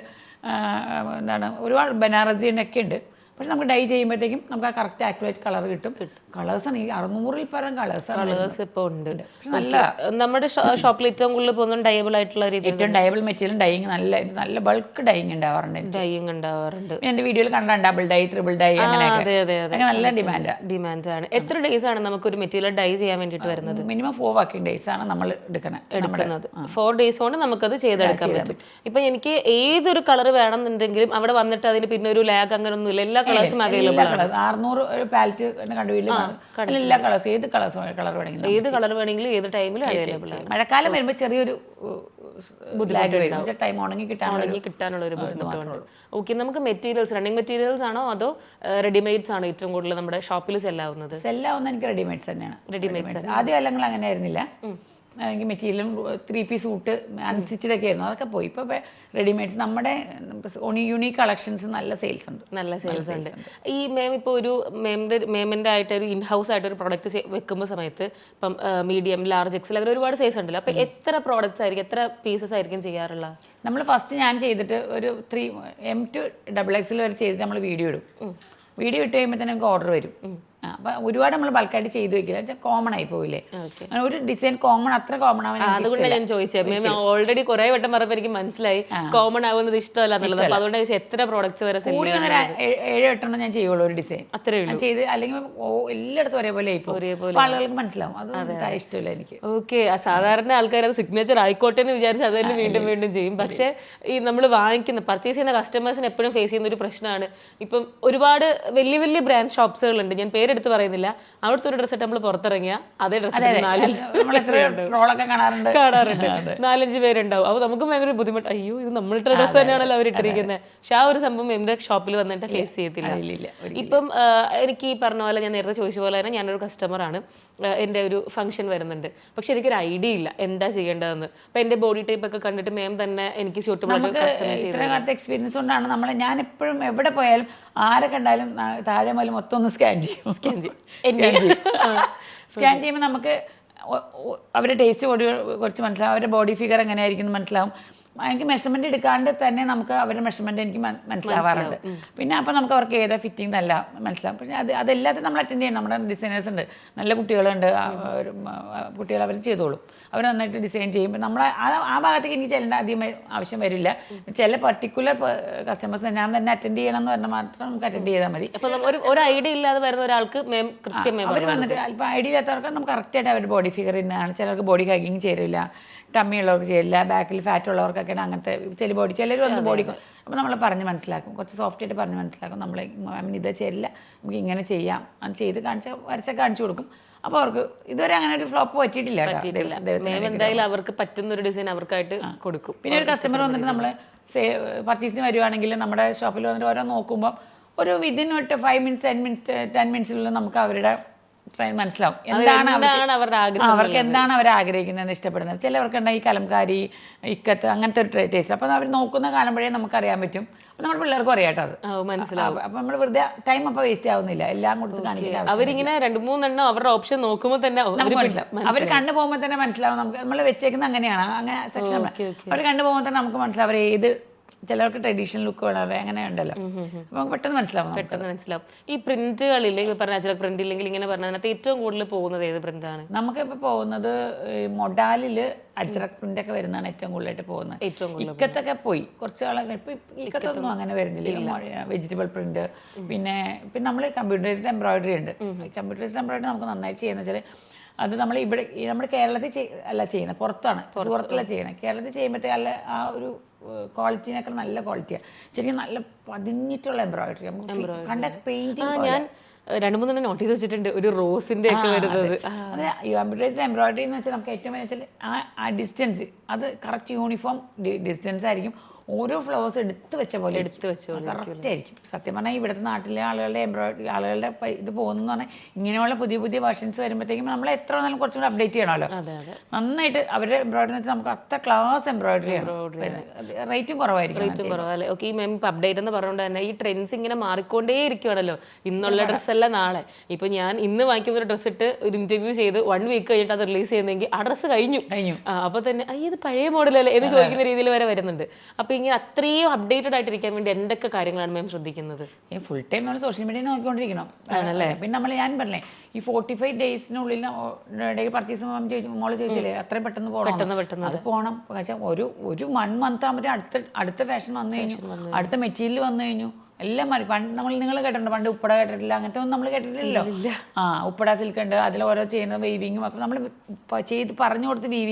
ഒരുപാട് ബനാറസി ഒക്കെ ഉണ്ട്. പക്ഷെ നമുക്ക് ഡൈ ചെയ്യുമ്പോഴത്തേക്കും നമുക്ക് ആ കറക്റ്റ് ആക്യുറേറ്റ് കളർ കിട്ടും. കളേഴ്സാണ് ഈ 600-ൽ പരം കളേഴ്സ് ഇപ്പോൾ ഉണ്ട്. നല്ല നമ്മുടെ ഷോപ്പിൽ ഏറ്റവും കൂടുതൽ പോകുന്ന ഡയബിൾ ആയിട്ടുള്ള ഏറ്റവും ഡയബിൾ മെറ്റീരിയൽ ഡൈയിങ് നല്ല ബൾക്ക് ഡൈയിങ് ഉണ്ടാവാറുണ്ട്. എൻ്റെ വീഡിയോയിൽ കണ്ടാണ് ഡബിൾ ഡൈ, ട്രിപ്പിൾ ഡൈ, അങ്ങനെയൊക്കെ നല്ല ഡിമാൻഡാണ്. എത്ര ഡേയ്സ് ആണ് നമുക്കൊരു മെറ്റീരിയൽ ഡൈ ചെയ്യാൻ വേണ്ടിയിട്ട് വരുന്നത്? മിനിമം 4 വർക്കിംഗ് ഡേയ്സ് ആണ് നമ്മൾ എടുക്കുന്നത്. 4 days കൊണ്ട് നമുക്കത് ചെയ്തെടുക്കാൻ പറ്റും. ഇപ്പൊ എനിക്ക് ഏതൊരു കളർ വേണമെന്നുണ്ടെങ്കിലും അവിടെ വന്നിട്ട് അതിന് പിന്നെ ഒരു ലാഗ് അങ്ങനെ ഒന്നുമില്ല, എല്ലാ കളേഴ്സും അവൈലബിൾ ആണ്. 600 പാലറ്റ് കണ്ടുപിടില്ല, എല്ലാ കളേഴ്സ്, ഏത് കളർ വേണമെങ്കിലും ഏത് ടൈമിലും അവൈലബിൾ ആണ്. മഴക്കാലം വരുമ്പോൾ ചെറിയൊരു ടൈം ഉണങ്ങി കിട്ടാനുള്ള ഒരു ബുദ്ധിമുട്ടുണ്ട്. ഓക്കെ, നമുക്ക് മെറ്റീരിയൽസ് റണ്ണിങ് മെറ്റീരിയൽസ് ആണോ അതോ റെഡിമെയ്ഡ്സ് ആണോ ഏറ്റവും കൂടുതൽ നമ്മുടെ ഷോപ്പിൽ സെല്ലാവുന്നത്? എനിക്ക് റെഡിമെയ്ഡ്സ് തന്നെയാണ്. ആദ്യം അല്ലെങ്കിൽ അങ്ങനെ ആയിരുന്നില്ല. എനിക്ക് മെറ്റീരിയലും 3-piece സൂട്ട് അനുസരിച്ചിട്ടൊക്കെ ആയിരുന്നു, അതൊക്കെ പോയി. ഇപ്പോൾ റെഡിമെയ്ഡ്സ് നമ്മുടെ യൂണീക്ക് കളക്ഷൻസ് നല്ല സെയിൽസ് ഉണ്ട്. ഈ മാം ഇപ്പോൾ ഒരു മേമിൻ്റെ ആയിട്ട് ഒരു ഇൻഹൗസ് ആയിട്ട് ഒരു പ്രോഡക്റ്റ് വെക്കുമ്പോൾ സമയത്ത് ഇപ്പം മീഡിയം, ലാർജ്, എക്സൽ അങ്ങനെ ഒരുപാട് സൈസ് ഉണ്ടല്ലോ. അപ്പോൾ എത്ര പ്രോഡക്റ്റ്സ് ആയിരിക്കും, എത്ര പീസസ് ആയിരിക്കും ചെയ്യാറുള്ളത്? നമ്മൾ ഫസ്റ്റ് ഞാൻ ചെയ്തിട്ട് ഒരു 3M to XXL വരെ ചെയ്തിട്ട് നമ്മൾ വീഡിയോ ഇടും. വീഡിയോ ഇട്ട് കഴിയുമ്പോൾ തന്നെ നമുക്ക് ഓർഡർ വരും. അപ്പം ഒരുപാട് നമ്മൾ ബൾക്കായിട്ട് ചെയ്ത് വെക്കില്ല, കോമൺ ആയി പോയില്ലേ. അങ്ങനെ ഒരു ഡിസൈൻ അത്ര കോമൺ ആവാൻ അതുകൊണ്ട് ഞാൻ ചോദിച്ചത്. ഓൾറെഡി കുറെ വട്ടം പറഞ്ഞപ്പോൾ എനിക്ക് മനസ്സിലായി കോമൺ ആവുന്നത് ഇഷ്ടമല്ല എന്നുള്ളത്. അപ്പോൾ അതുകൊണ്ട് എത്ര പ്രോഡക്റ്റ്സ് വരെ 7-8 ഞാൻ ചെയ്യുള്ളൂ ഒരു ഡിസൈൻ. അത്രയും ചെയ്ത് അല്ലെങ്കിൽ എല്ലായിടത്തും ഒരേപോലെ ആളുകൾക്ക് മനസ്സിലാവും. അത് ഇഷ്ടമില്ല എനിക്ക്. ഓക്കെ, സാധാരണ ആൾക്കാർ അത് സിഗ്നേച്ചർ ആയിക്കോട്ടെ എന്ന് വിചാരിച്ച് അത് തന്നെ വീണ്ടും വീണ്ടും ചെയ്യും. പക്ഷേ ഈ നമ്മൾ പർച്ചേസ് ചെയ്യുന്ന കസ്റ്റമേഴ്സിന് എപ്പോഴും ഫേസ് ചെയ്യുന്ന ഒരു പ്രശ്നമാണ്, ഇപ്പം ഒരുപാട് വലിയ വലിയ ബ്രാൻഡ് ഷോപ്സുകളുണ്ട്, ഞാൻ എടുത്ത് പറയുന്നില്ല. അവിടുത്തെ ഒരു ഡ്രസ്സ് നമ്മൾ പുറത്തിറങ്ങിയ അതേ ഡ്രസ്സ് 4-5 പേരുണ്ടാവും. അപ്പോൾ നമുക്ക് ഭയങ്കര ബുദ്ധിമുട്ട്, അയ്യോ ഇത് നമ്മളുടെ ഡ്രസ്സ് തന്നെയാണല്ലോ അവർ ഇട്ടിരിക്കുന്നത്. പക്ഷെ ആ ഒരു സംഭവം എന്റെ ഷോപ്പിൽ വന്നിട്ട് ഫേസ് ചെയ്യത്തില്ല. ഇപ്പം എനിക്ക് ഈ പറഞ്ഞ പോലെ ഞാൻ നേരത്തെ ചോദിച്ച പോലെ തന്നെ ഞാനൊരു കസ്റ്റമറാണ്, എൻ്റെ ഒരു ഫംഗ്ഷൻ വരുന്നുണ്ട്. പക്ഷെ എനിക്കൊരു ഐഡിയ ഇല്ല എന്താ ചെയ്യേണ്ടതെന്ന്. അപ്പം എൻ്റെ ബോഡി ടൈപ്പ് ഒക്കെ കണ്ടിട്ട് മാം തന്നെ എനിക്ക് സ്യൂട്ടബിൾ ആയിട്ട് കസ്റ്റമൈസ് ചെയ്ത് എക്സ്പീരിയൻസ് കൊണ്ടാണ് ഞാൻ എപ്പോഴും എവിടെ പോയാലും ആരെ കണ്ടാലും താഴെ മുതൽ മൊത്തം ഒന്ന് സ്കാൻ ചെയ്യുമ്പോൾ നമുക്ക് അവരുടെ ടേസ്റ്റ് കുറച്ച് മനസ്സിലാവും, അവരുടെ ബോഡി ഫിഗർ എങ്ങനെയായിരിക്കും മനസ്സിലാവും. എനിക്ക് മെഷർമെൻറ്റ് എടുക്കാണ്ട് തന്നെ നമുക്ക് അവരുടെ മെഷർമെൻറ്റ് എനിക്ക് മനസ്സിലാവാറുണ്ട്. പിന്നെ അപ്പോൾ നമുക്ക് അവർക്ക് ഏതാ ഫിറ്റിംഗ് നല്ല മനസ്സിലാവും. പക്ഷേ അതെല്ലാത്തിനും നമ്മൾ അറ്റൻഡ് ചെയ്യണം. നമ്മുടെ ഡിസൈനേഴ്സ് ഉണ്ട്, നല്ല കുട്ടികളുണ്ട്, കുട്ടികൾ അവർ ചെയ്തോളും, അവർ നന്നായിട്ട് ഡിസൈൻ ചെയ്യുമ്പോൾ നമ്മൾ ആ ഭാഗത്തേക്ക് എനിക്ക് ചെല്ലേണ്ട അധികം ആവശ്യം വരില്ല. ചില പർട്ടിക്കുലർ കസ്റ്റമേഴ്സ് ഞാൻ തന്നെ അറ്റൻഡ് ചെയ്യണം എന്ന് പറഞ്ഞാൽ മാത്രം നമുക്ക് അറ്റൻഡ് ചെയ്താൽ മതി. അപ്പോൾ ഒരു ഐഡിയ ഇല്ലാതെ വരുന്ന ഒരാൾക്ക് അവർ വന്നിട്ട് അല്പം ഐഡിയ ഇല്ലാത്തവർക്ക് നമുക്ക് കറക്റ്റായിട്ട് അവരുടെ ബോഡി ഫിഗർ ഇന്നാണ്. ചിലർക്ക് ബോഡി ഹഗിങ് ചേരില്ല, ടമ്മി ഉള്ളവർക്ക് ചേരില്ല, ബാക്കിൽ ഫാറ്റ് ഉള്ളവർക്ക് വർക്കൊക്കെയാണ് അങ്ങനത്തെ ചില ബോഡി ചിലർ വന്ന് ബോഡി അപ്പോൾ നമ്മൾ പറഞ്ഞ് മനസ്സിലാക്കും, കുറച്ച് സോഫ്റ്റ് ആയിട്ട് പറഞ്ഞ് മനസ്സിലാക്കും. നമ്മൾ മാമിന് ഇത് ചേരില്ല, നമുക്ക് ഇങ്ങനെ ചെയ്യാം, അത് ചെയ്ത് വരച്ചൊക്കെ കാണിച്ചു കൊടുക്കും. അപ്പോൾ അവർക്ക് ഇതുവരെ അങ്ങനെ ഒരു ഫ്ലോപ്പ് പറ്റിയിട്ടില്ല. എന്തായാലും അവർക്ക് പറ്റുന്ന ഒരു ഡിസൈൻ അവർക്കായിട്ട് കൊടുക്കും. പിന്നെ ഒരു കസ്റ്റമർ വന്നിട്ട് നമ്മൾ പർച്ചേസിന് വരുവാണെങ്കിൽ നമ്മുടെ ഷോപ്പിൽ വന്നിട്ട് ഓരോ നോക്കുമ്പോൾ ഒരു വിതിൻ ഒരു 5 മിനിറ്റ്സ് 10 മിനിറ്റ്സിലുള്ള നമുക്ക് അവരുടെ മനസ്സിലാവും അവർക്ക് എന്താണ് അവർ ആഗ്രഹിക്കുന്നത്, ഇഷ്ടപ്പെടുന്നത്. ചിലവർക്കുണ്ടായി ഈ കലംകാരി, ഇക്കത്ത്, അങ്ങനത്തെ ഒരു ടേസ്റ്റ്. അപ്പോൾ അവർ നോക്കുന്ന കാണുമ്പോഴേ നമുക്കറിയാൻ പറ്റും. അപ്പോൾ നമ്മുടെ പിള്ളേർക്കും അറിയാട്ടോ അത് മനസ്സിലാവും. അപ്പോൾ നമ്മൾ വെറുതെ ടൈം അപ്പോൾ വേസ്റ്റ് ആവുന്നില്ല, എല്ലാം കൊടുത്ത് കാണിക്കില്ല. അവരിങ്ങനെ 2-3 എണ്ണം അവരുടെ ഓപ്ഷൻ നോക്കുമ്പോൾ തന്നെ അവർ കണ്ടു പോകുമ്പോൾ തന്നെ മനസ്സിലാവും. നമുക്ക് നമ്മൾ വെച്ചേക്കുന്നത് അങ്ങനെയാണ്, അങ്ങനെ സെക്ഷൻ അവർ കണ്ടു പോകുമ്പോൾ തന്നെ നമുക്ക് മനസ്സിലാവും അവർ ഏത്. ചിലർക്ക് ട്രഡീഷണൽ ലുക്ക് വേണം, അങ്ങനെ ഉണ്ടല്ലോ, അപ്പോൾ പെട്ടെന്ന് മനസ്സിലാവും. ഈ പ്രിന്റുകളിൽ പറഞ്ഞ ചില പ്രിന്റ് ഇല്ലെങ്കിൽ ഇങ്ങനെ പറഞ്ഞതിനകത്ത് ഏറ്റവും കൂടുതൽ പോകുന്നത് ഏത് പ്രിന്റാണ്? നമുക്കിപ്പോൾ പോകുന്നത് മൊഡാലിൽ അജ്രക് പ്രിന്റൊക്കെ വരുന്നതാണ് ഏറ്റവും കൂടുതലായിട്ട് പോകുന്നത്. ഇക്കത്തൊക്കെ പോയി കുറച്ച് കാലം. ഇപ്പം ഇക്കത്തൊന്നും അങ്ങനെ വരുന്നില്ല. വെജിറ്റബിൾ പ്രിന്റ്, പിന്നെ നമ്മൾ കമ്പ്യൂട്ടറൈസ്ഡ് എംബ്രോയിഡറി ഉണ്ട്. കമ്പ്യൂട്ടറൈസ്ഡ് എംബ്രോയിഡറി നമുക്ക് നന്നായി ചെയ്യുന്ന വെച്ചാൽ അത് നമ്മൾ ഇവിടെ നമ്മുടെ കേരളത്തിൽ അല്ല ചെയ്യുന്നത്, പുറത്താണ്, സൂറത്തിലാണ് ചെയ്യുന്നത്. കേരളത്തിൽ ചെയ്യുമ്പോഴത്തേ അല്ല ആ ഒരു ക്വാളിറ്റിനേക്കാൾ നല്ല ക്വാളിറ്റിയാണ്. ശരിക്കും നല്ല പതിഞ്ഞിട്ടുള്ള എംബ്രോയിഡറി കണ്ട പെയിന്റിങ്. ഞാൻ 2-3 നോട്ട് ചെയ്ത് വെച്ചിട്ടുണ്ട്, ഒരു റോസിന്റെ ഒക്കെ വരുന്നത്. അതെ, കമ്പ്യൂട്ടറൈസ്ഡ് എംബ്രോയിഡറി എന്ന് വെച്ചാൽ നമുക്ക് ഏറ്റവും വെച്ചാൽ ആ ഡിസ്റ്റൻസ് അത് കറക്റ്റ് യൂണിഫോം ഡിസ്റ്റൻസ് ആയിരിക്കും. ഓരോ ഫ്ലവേഴ്സ് എടുത്ത് വെച്ച പോലെ കറക്റ്റ് ആയിരിക്കും. സത്യം പറഞ്ഞാൽ ഇവിടുത്തെ നാട്ടിലെ ആളുകളുടെ ഇത് പോകുന്നു പറഞ്ഞാൽ ഇങ്ങനെയുള്ള പുതിയ പുതിയ വേർഷൻസ് വരുമ്പോഴത്തേക്കും നമ്മൾ എത്ര വന്നാലും കുറച്ചും കൂടി അപ്ഡേറ്റ് ചെയ്യണമല്ലോ. നന്നായിട്ട് അവരുടെ എംബ്രോയിഡറി വെച്ചാൽ നമുക്ക് അത്ര ക്ലാസ് എംബ്രോയിഡറി റേറ്റും കുറവായിരിക്കും. ഓക്കെ, ഈ മാം അപ്ഡേറ്റ് എന്ന് പറഞ്ഞുകൊണ്ട് തന്നെ ഈ ട്രെൻഡ്സ് ഇങ്ങനെ മാറിക്കൊണ്ടേ ഇരിക്കുവാണല്ലോ. ഇന്നുള്ള ഡ്രസ്സല്ല നാളെ. ഇപ്പൊ ഞാൻ ഇന്ന് വാങ്ങിക്കുന്ന ഒരു ഡ്രസ്സ് ഇട്ട് ഒരു ഇന്റർവ്യൂ ചെയ്ത് 1 വീക്ക് കഴിഞ്ഞിട്ട് അത് റിലീസ് ചെയ്യുന്നെങ്കിൽ ആ ഡ്രസ്സ് കഴിഞ്ഞു. അപ്പൊ തന്നെ ഇത് പഴയ മോഡലല്ലേ എന്ന് ചോദിക്കുന്ന രീതിയിൽ വരെ വരുന്നുണ്ട്. അപ്പൊ ഇങ്ങനെ അത്രയും അപ്ഡേറ്റഡ് ആയിട്ടിരിക്കാൻ വേണ്ടി എന്തൊക്കെ കാര്യങ്ങളാണ് മാം ശ്രദ്ധിക്കുന്നത്? ഫുൾ ടൈം നമ്മൾ സോഷ്യൽ മീഡിയ നോക്കിക്കൊണ്ടിരിക്കണം ആണല്ലേ. പിന്നെ ഞാൻ പറഞ്ഞേ ഈ 45 ഡേയ്സിനുള്ളിൽ പർച്ചേസ് മോള് ചോദിച്ചില്ലേ അത്രയും പെട്ടെന്ന് പോകണം, അത് പോകണം. ഒരു 1 മന്ത് ആകുമ്പോഴത്തേ അടുത്ത ഫാഷൻ വന്നു കഴിഞ്ഞു, അടുത്ത മെറ്റീരിയൽ വന്നു കഴിഞ്ഞു, എല്ലാം മാറി. പണ്ട് നിങ്ങൾ കേട്ടിട്ടുണ്ട്, പണ്ട് ഉപ്പട കേട്ടിട്ടില്ല, അങ്ങനത്തെ ഒന്നും നമ്മൾ കേട്ടിട്ടില്ലല്ലോ. ഉപ്പട സിൽക്ക് ഉണ്ട്, അതിൽ ഓരോ ചെയ്യുന്നത് വെയ്വിങ്ങും. അപ്പോൾ നമ്മൾ ചെയ്ത് പറഞ്ഞു കൊടുത്ത് വീവ്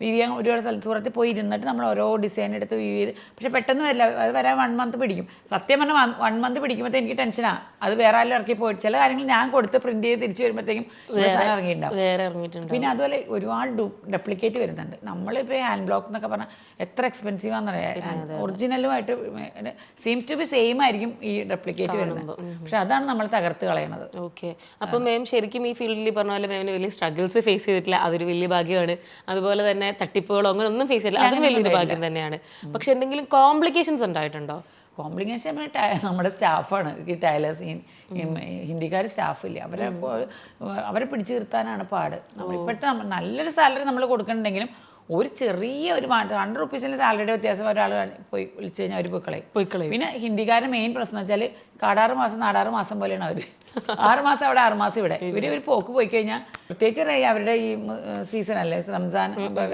ചെയ്യാൻ ഒരുപാട് സ്ഥലത്ത് പോയി ഇരുന്നിട്ട് നമ്മൾ ഓരോ ഡിസൈൻ എടുത്ത് വീവ് ചെയ്ത്. പക്ഷെ പെട്ടെന്ന് വരില്ല, അത് വരാൻ 1 മന്ത് പിടിക്കും. സത്യം പറഞ്ഞാൽ 1 മന്ത് പിടിക്കുമ്പോഴത്തേ എനിക്ക് ടെൻഷനാണ്. അത് വേറെ ആരും ഇറക്കി പോയിട്ട് ചില കാര്യങ്ങൾ ഞാൻ കൊടുത്ത് പ്രിന്റ് ചെയ്ത് തിരിച്ചു വരുമ്പോഴത്തേക്കും ഇറങ്ങിയിട്ടുണ്ടാവും. പിന്നെ അതുപോലെ ഒരുപാട് ഡ്യൂപ്ലിക്കേറ്റ് വരുന്നുണ്ട്. നമ്മളിപ്പോൾ ഹാൻഡ് ബ്ലോക്ക് എന്നൊക്കെ പറഞ്ഞാൽ എത്ര എക്സ്പെൻസീവ് ആണെന്നറിയാം. ഒറിജിനലുമായിട്ട് സീംസ് ടു ബി സെയിം ആയിരിക്കും ഈ ഡ്യൂപ്ലിക്കേറ്റ് വരുന്നത്. പക്ഷെ അതാണ് നമ്മൾ തകർത്ത് കളയണത്. ഓക്കെ, അപ്പം മാം ശരിക്കും ഈ ഫീൽഡിൽ പറഞ്ഞ പോലെ മാമിന് വലിയ സ്ട്രഗിൾസ് ഫേസ് ചെയ്തിട്ടില്ല, അതൊരു വലിയ ഭാഗ്യമാണ്. അതുപോലെ തന്നെ തട്ടിപ്പുകളോ അങ്ങനെ ഒന്നും ഫേസ് ചെയ്തില്ല, അതും വലിയൊരു ഭാഗ്യം തന്നെയാണ്. പക്ഷെ എന്തെങ്കിലും കോംപ്ലിക്കേഷൻസ് ഉണ്ടായിട്ടുണ്ടോ? കോംപ്ലിക്കേഷൻ നമ്മുടെ സ്റ്റാഫാണ്, ഈ ടൈലേഴ്സ്, ഹിന്ദിക്കാർ സ്റ്റാഫില്ല, അവരെ പിടിച്ചു നിർത്താനാണ് പാട്. ഇപ്പോഴത്തെ നല്ലൊരു സാലറി നമ്മൾ കൊടുക്കണമെങ്കിലും ഒരു ചെറിയ ഒരു 100 റുപ്പീസിൻ്റെ സാലറിയുടെ വ്യത്യാസം ഒരാൾ പോയി വിളിച്ചു കഴിഞ്ഞാൽ അവർ പോയിക്കളയും. പിന്നെ ഹിന്ദിക്കാരുടെ മെയിൻ പ്രശ്നം വെച്ചാൽ 6 മാസം 4 മാസം പോലെയാണ് അവർ. 6 മാസം അവിടെ 6 മാസം ഇവിടെ. ഇവർ പോക്ക് പോയി കഴിഞ്ഞാൽ പ്രത്യേകിച്ച് അവരുടെ ഈ സീസൺ അല്ലേ, റംസാൻ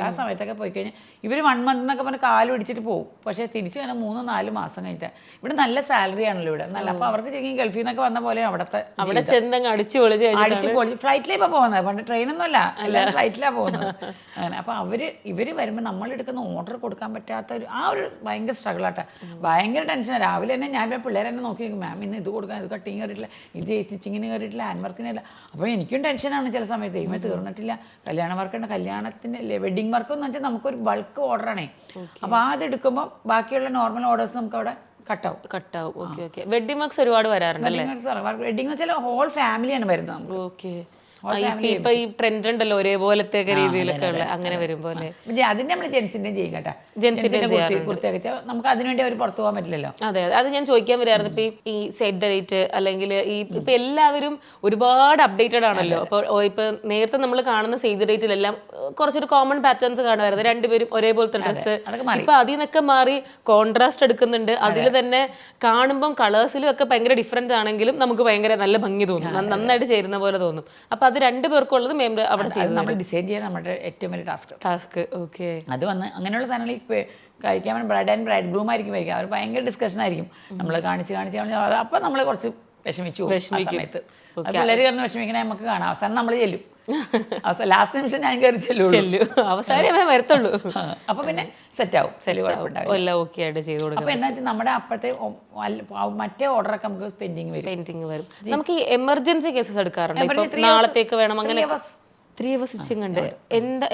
ആ സമയത്തൊക്കെ പോയി കഴിഞ്ഞാൽ ഇവർ 1 മന്ത് എന്നൊക്കെ പറഞ്ഞ് കാല് പിടിച്ചിട്ട് പോകും. പക്ഷേ തിരിച്ചു കഴിഞ്ഞാൽ 3-4 മാസം കഴിഞ്ഞിട്ട് ഇവിടെ നല്ല സാലറി ആണല്ലോ ഇവിടെ നല്ല. അപ്പോൾ അവർക്ക് ശരിക്കും ഗൾഫിൽ നിന്നൊക്കെ വന്ന പോലെ അവിടെ ചെന്നങ്ങ് അടിച്ചു പൊളിച്ച് ഫ്ലൈറ്റിലേ ഇപ്പോൾ പോകുന്നത്. പണ്ട് ട്രെയിനൊന്നും അല്ല, എല്ലാവരും ഫ്ലൈറ്റിലാണ് പോകുന്നത്. അങ്ങനെ അപ്പോൾ ഇവർ വരുമ്പോൾ നമ്മളെടുക്കുന്ന ഓർഡർ കൊടുക്കാൻ പറ്റാത്ത ആ ഒരു ഭയങ്കര സ്ട്രഗിളാട്ടെ, ഭയങ്കര ടെൻഷനാണ്. രാവിലെ തന്നെ ഞാൻ പിള്ളേരെ തന്നെ നോക്കി നോക്കും, മാം ഇന്ന് ഇത് കൊടുക്കാൻ, ഇത് കട്ടിങ് കയറിയിട്ടില്ല, ഇത് സ്റ്റിച്ചിങ്ങിന് കയറിയിട്ടില്ല, ഹാൻഡ് വർക്കിനില്ല. അപ്പോൾ എനിക്കും ടെൻഷനാണ് ചില സമയത്ത്. ഇവ തീർന്നിട്ടില്ല, കല്യാണ വർക്കുണ്ട്, കല്യാണത്തിൻ്റെ വെഡിങ് വർക്ക് എന്ന് വെച്ചാൽ നമുക്കൊരു ബൾക്ക് ഓർഡറാണേ. അപ്പോൾ അത് എടുക്കുമ്പോൾ ബാക്കിയുള്ള നോർമൽ ഓർഡേഴ്സ് നമുക്ക് അവിടെ കട്ടാവും. Okay okay. വെഡിങ് വർക്ക്സ് ഒരുപാട് വരാറുണ്ടല്ലേ? വെഡിങ് എന്ന് വെച്ചാൽ ഹോൾ ഫാമിലിയാണ് വരുന്നത് നമുക്ക്. ഓക്കെ, ഇപ്പൊ ഈ ട്രെൻഡ് ഉണ്ടല്ലോ ഒരേപോലത്തെ രീതിയിലൊക്കെ ഉള്ള, അങ്ങനെ വരുമ്പോൾ അതിന്റെ നമ്മൾ ജെൻസിന്റെ ചെയ്യും കേട്ടോ. ജെൻസിന്റെ കുർത്തിയൊക്കെ നമുക്ക് അതിനുവേണ്ടി അവർ പുറത്തു പോകാൻ പറ്റില്ലല്ലോ. അതെ, അത് ഞാൻ ചോദിക്കാൻ വരായിരുന്നു. ഇപ്പൊ ഈ സെറ്റ് ദ ഡേറ്റ് അല്ലെങ്കിൽ ഈ ഇപ്പൊ എല്ലാവരും ഒരുപാട് അപ്ഡേറ്റഡ് ആണല്ലോ. അപ്പോൾ ഇപ്പൊ നേരത്തെ നമ്മൾ കാണുന്ന സേവ് ദ ഡേറ്റിലെല്ലാം കുറച്ചൊരു കോമൺ പാറ്റേൺസ് കാണുമായിരുന്നു, രണ്ടുപേരും ഒരേപോലത്തെ ഡ്രസ്സ്. ഇപ്പൊ അതിൽ നിന്നൊക്കെ മാറി കോൺട്രാസ്റ്റ് എടുക്കുന്നുണ്ട്. അതിൽ തന്നെ കാണുമ്പം കളേഴ്സിലും ഒക്കെ ഭയങ്കര ഡിഫറൻസ് ആണെങ്കിലും നമുക്ക് ഭയങ്കര നല്ല ഭംഗി തോന്നും, നന്നായിട്ട് ചേരുന്ന പോലെ തോന്നും. അപ്പൊ അത് 2 പേർക്കുള്ളത് മെയിൻ അവിടെ ചെയ്യുന്നത്, നമ്മൾ ഡിസൈൻ ചെയ്യാൻ നമ്മുടെ ഏറ്റവും വലിയ ടാസ്ക്. ഓക്കെ, അത് വന്ന് അങ്ങനെയുള്ള സാധനങ്ങൾ കഴിക്കാൻ ബ്രൈഡ് ആൻഡ് ബ്രൈഡ് ഗ്രൂം ആയിരിക്കും കഴിക്കുക. അവർ ഭയങ്കര ഡിസ്കഷൻ ആയിരിക്കും, നമ്മൾ കാണിച്ച് അപ്പോൾ നമ്മൾ കുറച്ച് വിഷമിക്കും. അത് പിള്ളേർ കിടന്ന് വിഷമിക്കണേ നമുക്ക് കാണാം. അവസാനം നമ്മൾ ചെല്ലും, അവസാനം ലാസ്റ്റ് നിമിഷം ഞാൻ കയറി ചെല്ലുള്ളൂ. അവസാനമേ വരത്തുള്ളൂ. അപ്പൊ പിന്നെ സെറ്റാവും, എല്ലാം ഓക്കെ ആയിട്ട് ചെയ്ത് കൊടുക്കും. അപ്പൊ എന്താ വെച്ചാൽ നമ്മുടെ അപ്പത്തെ മറ്റേ ഓർഡറൊക്കെ നമുക്ക് പെൻഡിങ് വരും. നമുക്ക് ഈ എമർജൻസി കേസസ് എടുക്കാറുണ്ട്, നാളത്തേക്ക് വേണം അങ്ങനെ 3 hours സ്റ്റിച്ചിങ് ഉണ്ട്.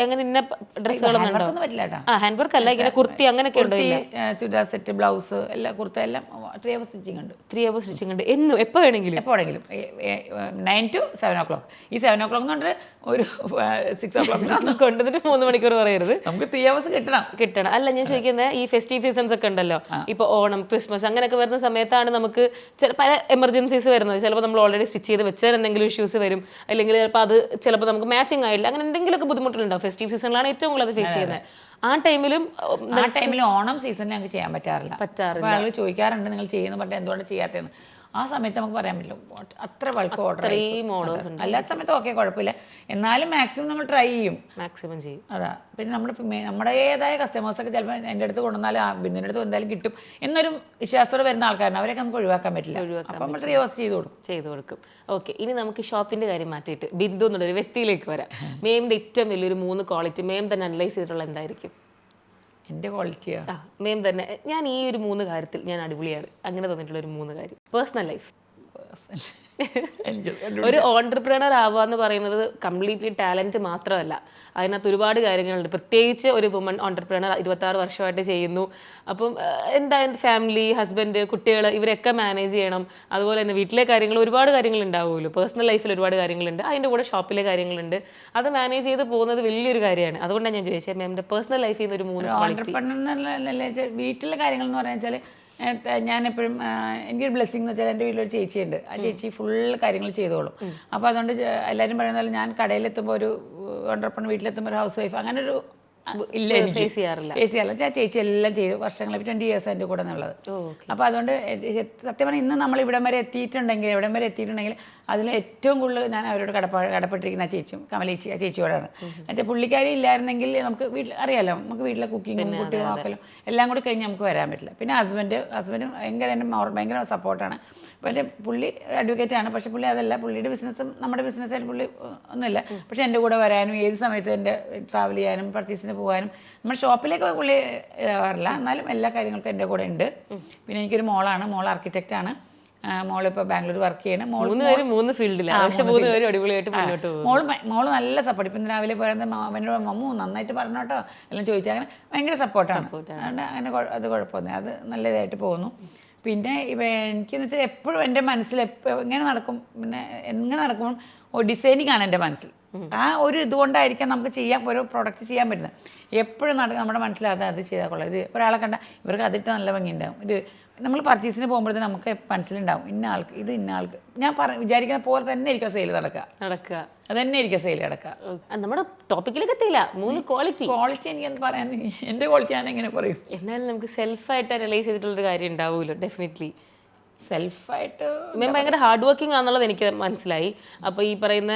എങ്ങനെ ഇന്ന ഡ്രസ്സുകളൊന്നും പറ്റില്ല കേട്ടോ. ഹാൻഡ് വർക്ക് അല്ല, ഇങ്ങനെ കുർത്തി അങ്ങനെയൊക്കെ ഉണ്ടോ? ചുരിദാർ സെറ്റ്, ബ്ലൗസ് എല്ലാം, കുർത്ത എല്ലാം 3 hours സ്റ്റിച്ചിങ് ഉണ്ട്. 3 hours സ്റ്റിച്ചിങ് ഉണ്ട്. എപ്പോൾ വേണമെങ്കിലും 9 to 7 o'clock. ഈ 7 o'clock എന്ന് പറഞ്ഞാൽ ഒരു 6 o'clock കൊണ്ടുവന്നിട്ട് 3 മണിക്കൂർ പറയരുത്, നമുക്ക് 3 hours കിട്ടണം. അല്ല ഞാൻ ചോദിക്കുന്നത്, ഈ ഫെസ്റ്റീവ് സീസൺസ് ഒക്കെ ഉണ്ടല്ലോ, ഇപ്പൊ ഓണം, ക്രിസ്മസ് അങ്ങനെയൊക്കെ വരുന്ന സമയത്താണ് നമുക്ക് പല എമർജൻസീസ് വരുന്നത്. ചിലപ്പോൾ നമ്മൾ ഓൾറെഡി സ്റ്റിച്ച് ചെയ്ത് വെച്ചാൽ എന്തെങ്കിലും ഇഷ്യൂസ് വരും, അല്ലെങ്കിൽ ചിലപ്പോൾ അത് ചിലപ്പോൾ നമുക്ക് മാച്ചിങ് ആയില്ല, അങ്ങനെ എന്തെങ്കിലുമൊക്കെ ബുദ്ധിമുട്ടുണ്ടാവും. ഫെസ്റ്റീവ് സീസണിലാണ് ഏറ്റവും കൂടുതൽ ഫേസ് ചെയ്യുന്നത്. ആ ടൈമിലും ഓണം സീസണിൽ ഞങ്ങൾക്ക് ചെയ്യാൻ പറ്റാറില്ല. ആളുകൾ ചോദിക്കാറുണ്ട് നിങ്ങൾ ചെയ്യുന്ന പറഞ്ഞാൽ എന്തുകൊണ്ട് ചെയ്യാത്തതെന്ന്. ആ സമയത്ത് നമുക്ക് പറയാൻ പറ്റില്ല, അത്ര ബൾക്ക് ഓർഡർ, അല്ലാത്ത സമയത്ത് ഓക്കെ കുഴപ്പമില്ല, എന്നാലും മാക്സിമം നമ്മൾ ട്രൈ ചെയ്യും, മാക്സിമം ചെയ്യും. അതാ. പിന്നെ നമ്മുടേതായ കസ്റ്റമേഴ്സൊക്കെ ചിലപ്പോൾ എൻ്റെ അടുത്ത് കൊണ്ടുവന്നാലും ബിന്ദിൻ്റെ അടുത്ത് എന്തായാലും കിട്ടും എന്നൊരു വിശ്വാസത്തോടെ വരുന്ന ആൾക്കാരാണ്, അവരൊക്കെ നമുക്ക് ഒഴിവാക്കാൻ പറ്റില്ല. അപ്പം നമ്മൾ 3 hours ചെയ്ത് കൊടുക്കും. ഓക്കെ, ഇനി നമുക്ക് ഷോപ്പിന്റെ കാര്യം മാറ്റിയിട്ട് ബിന്ദു എന്നുള്ളൊരു വ്യക്തിയിലേക്ക് വരാം. മേമിന്റെ ഏറ്റവും വലിയൊരു 3 ക്വാളിറ്റി മേം തന്നെ അനലൈസ് ചെയ്തിട്ടുള്ള എന്തായിരിക്കും? എൻ്റെ ക്വാളിറ്റിയോ? മേം തന്നെ, ഞാൻ ഈ ഒരു 3 കാര്യത്തിൽ ഞാൻ അടിപൊളിയാണ് അങ്ങനെ തോന്നിയിട്ടുള്ള ഒരു 3 കാര്യം. Personal life. ഒരു ഓൺടർപ്രണർ ആവുക എന്ന് പറയുന്നത് കംപ്ലീറ്റ്ലി ടാലൻറ്റ് മാത്രമല്ല, അതിനകത്ത് ഒരുപാട് കാര്യങ്ങളുണ്ട്. പ്രത്യേകിച്ച് ഒരു വുമൺ ഓൺടർപ്രണർ 26 വർഷമായിട്ട് ചെയ്യുന്നു. അപ്പം എന്താ ഫാമിലി, ഹസ്ബൻഡ്, കുട്ടികൾ ഇവരൊക്കെ മാനേജ് ചെയ്യണം. അതുപോലെ തന്നെ വീട്ടിലെ കാര്യങ്ങൾ, ഒരുപാട് കാര്യങ്ങൾ ഉണ്ടാവുമല്ലോ. പേഴ്സണൽ ലൈഫിൽ ഒരുപാട് കാര്യങ്ങളുണ്ട്, അതിൻ്റെ കൂടെ ഷോപ്പിലെ കാര്യങ്ങളുണ്ട്. അത് മാനേജ് ചെയ്ത് പോകുന്നത് വലിയൊരു കാര്യമാണ്. അതുകൊണ്ടാണ് ഞാൻ ചോദിച്ചത് മാമിൻ്റെ പേഴ്സണൽ ലൈഫിൽ നിന്ന് ഒരു 3 ക്വാളിറ്റി. വീട്ടിലെ കാര്യങ്ങൾ എന്ന് പറഞ്ഞാൽ ഞാനെപ്പോഴും എനിക്കൊരു ബ്ലെസ്സിങ് എന്ന് വെച്ചാൽ എൻ്റെ വീട്ടിലൊരു ചേച്ചിയുണ്ട്. ആ ചേച്ചി ഫുൾ കാര്യങ്ങൾ ചെയ്തോളും. അപ്പോൾ അതുകൊണ്ട് എല്ലാവരും പറയുന്ന പോലെ ഞാൻ കടയിലെത്തുമ്പോൾ ഒരു ഓണ്ടർപ്രണർ, വീട്ടിലെത്തുമ്പോൾ ഒരു ഹൗസ് വൈഫ്, അങ്ങനെ ഒരു ഇല്ല, ഫേസ് ചെയ്യാറില്ല. ചേച്ചി എല്ലാം ചെയ്തു വർഷങ്ങൾ, 20 years എൻ്റെ കൂടെ എന്നുള്ളത്. അപ്പോൾ അതുകൊണ്ട് സത്യം പറഞ്ഞാൽ ഇന്ന് നമ്മൾ ഇവിടം വരെ എത്തിയിട്ടുണ്ടെങ്കിൽ അതിൽ ഏറ്റവും കൂടുതൽ ഞാൻ അവരോട് കടപ്പെട്ടിരിക്കുന്ന ആ ചേച്ചിയും കമലേച്ചി, ആ ചേച്ചിയോടാണ്. മറ്റേ പുള്ളിക്കാരി ഇല്ലായിരുന്നെങ്കിൽ നമുക്ക് വീട്ടിൽ അറിയാലോ, നമുക്ക് വീട്ടിലെ കുക്കിങ്ങും കുട്ടികൾ നോക്കലും എല്ലാം കൂടി കഴിഞ്ഞ് നമുക്ക് വരാൻ പറ്റില്ല. പിന്നെ ഹസ്ബൻഡും ഭയങ്കര സപ്പോർട്ടാണ്. പക്ഷേ പുള്ളി അഡ്വക്കേറ്റാണ്, പക്ഷേ പുള്ളി അതല്ല, പുള്ളിയുടെ ബിസിനസ്സും നമ്മുടെ ബിസിനസ്സായിട്ട് പുള്ളി ഒന്നുമില്ല. പക്ഷേ എൻ്റെ കൂടെ വരാനും ഏത് സമയത്ത് എൻ്റെ ട്രാവൽ ചെയ്യാനും പർച്ചേസിന് പോകാനും, നമ്മുടെ ഷോപ്പിലേക്ക് പുള്ളി വരില്ല, എന്നാലും എല്ലാ കാര്യങ്ങൾക്കും എൻ്റെ കൂടെ ഉണ്ട്. പിന്നെ എനിക്കൊരു മോളാണ്, മോൾ ആർക്കിടെക്റ്റാണ്. മോളിപ്പോൾ ബാംഗ്ലൂർ വർക്ക് ചെയ്യണം. മൂന്ന് ഫീൽഡിലാണ്. മോള് നല്ല സപ്പോർട്ട്. ഇപ്പം രാവിലെ പറയുന്നത് അവനോട് മമ്മു നന്നായിട്ട് പറഞ്ഞോട്ടോ എല്ലാം ചോദിച്ചാൽ അങ്ങനെ ഭയങ്കര സപ്പോർട്ടാണ്. അതുകൊണ്ട് അങ്ങനെ അത് കുഴപ്പമൊന്നും, അത് നല്ല ഇതായിട്ട് പോകുന്നു. പിന്നെ എനിക്കെന്ന് വെച്ചാൽ എപ്പോഴും എൻ്റെ മനസ്സിൽ എങ്ങനെ നടക്കുമ്പോൾ ഡിസൈനിങ് ആണ് എൻ്റെ മനസ്സിൽ. ആ ഒരു ഇതുകൊണ്ടായിരിക്കാം നമുക്ക് ഓരോ പ്രോഡക്റ്റ് ചെയ്യാൻ പറ്റുന്നത്. എപ്പോഴും നമ്മുടെ മനസ്സിലാകാതെ അത് ചെയ്താൽ കൊള്ളാം, ഇത് ഒരാളെ കണ്ടാൽ ഇവർക്ക് അതിട്ട് നല്ല ഭംഗിയുണ്ടാവും, ഇത് നമ്മൾ പർച്ചേസിന് പോകുമ്പോഴത്തേന് നമുക്ക് മനസ്സിലുണ്ടാവും ഇന്ന ആൾക്ക് ഞാൻ വിചാരിക്കുന്ന പോലെ തന്നെ ആയിരിക്കും സെയിൽ നടക്കുക. അത് തന്നെ ആയിരിക്കും സെയിൽ നടക്കുക. നമ്മുടെ ടോപ്പിക്കിലേക്ക് എത്തിയില്ല. 3 ക്വാളിറ്റി എനിക്ക് എന്ത് പറയാൻ, എൻ്റെ ക്വാളിറ്റി ഞാൻ എങ്ങനെ പറയും? എന്നാലും നമുക്ക് സെൽഫായിട്ട് അനലൈസ് ചെയ്തിട്ടുള്ളൊരു കാര്യം ഉണ്ടാവുമല്ലോ ഡെഫിനറ്റ്ലി. സെൽഫായിട്ട് ഭയങ്കര ഹാർഡ് വർക്കിംഗ് ആണെന്നുള്ളത് എനിക്ക് മനസ്സിലായി. അപ്പോൾ ഈ പറയുന്ന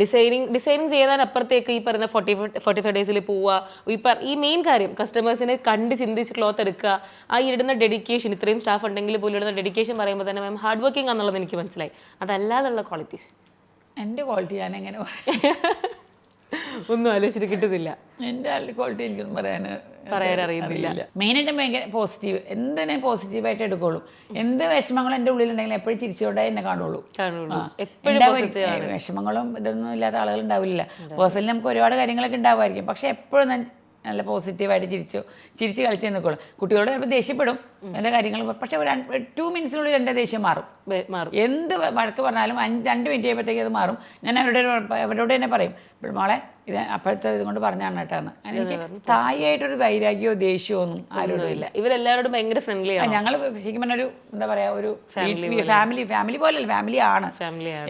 ഡിസൈനിങ് ചെയ്യുന്നതിനപ്പുറത്തേക്ക് ഈ പറയുന്ന 45 ഡേയ്സിൽ പോവുക, ഈ മെയിൻ കാര്യം കസ്റ്റമേഴ്സിനെ കണ്ട് ചിന്തിച്ച് ക്ലോത്ത് എടുക്കുക, ആ ഇടുന്ന ഡെഡിക്കേഷൻ, ഇത്രയും സ്റ്റാഫ് ഉണ്ടെങ്കിൽ പോലും ഇടുന്ന ഡെഡിക്കേഷൻ പറയുമ്പോൾ തന്നെ മാം ഹാർഡ് വർക്കിംഗ് ആണെന്നുള്ളത് എനിക്ക് മനസ്സിലായി. അതല്ലാതുള്ള ക്വാളിറ്റീസ്, എൻ്റെ ക്വാളിറ്റി ഞാൻ എങ്ങനെ പറയാം? ഒന്നും ആലോചിച്ചിട്ട് കിട്ടുന്നില്ല. എൻ്റെ ക്വാളിറ്റി എനിക്കൊന്നും പറയാൻ അറിയുന്നില്ല. മെയിനായിട്ട് ഭയങ്കര പോസിറ്റീവ്, എന്തിനെ പോസിറ്റീവായിട്ട് എടുക്കുള്ളൂ. എന്ത് വിഷമങ്ങളും എൻ്റെ ഉള്ളിലുണ്ടെങ്കിലും എപ്പോഴും ചിരിച്ചോണ്ടേ എന്നെ കാണുള്ളൂ. വിഷമങ്ങളും ഇതൊന്നും ഇല്ലാത്ത ആളുകൾ ഉണ്ടാവില്ല. പേഴ്സണലി നമുക്ക് ഒരുപാട് കാര്യങ്ങളൊക്കെ ഉണ്ടാവുമായിരിക്കും, പക്ഷെ എപ്പോഴും ഞാൻ നല്ല പോസിറ്റീവായിട്ട് ചിരിച്ച് കളിച്ച് നിൽക്കുള്ളൂ. കുട്ടികളോട് ചിലപ്പോൾ ദേഷ്യപ്പെടും എല്ലാ കാര്യങ്ങളും, പക്ഷെ ഒരു 2 minutesനുള്ളിൽ എൻ്റെ ദേഷ്യം മാറും. എന്ത് വഴക്ക് പറഞ്ഞാലും 2 minute കഴിയുമ്പോഴത്തേക്ക് അത് മാറും. ഞാൻ അവരോട് തന്നെ പറയും, മോളെ ഇത് അപ്പോഴത്തെ ഇതുകൊണ്ട് പറഞ്ഞാണ് കേട്ടാന്ന്. എനിക്ക് സ്ഥായിയായിട്ടൊരു വൈരാഗ്യമോ ദേഷ്യമോ ഒന്നും ആരോടും ഇല്ല. ഇവരെല്ലാവരോടും ഭയങ്കര ഫ്രണ്ട്ലിയാണ്. ഞങ്ങൾ ശരിക്കും പറഞ്ഞൊരു എന്താ പറയുക, ഒരു ഫാമിലി പോലെയല്ല, ഫാമിലിയാണ്.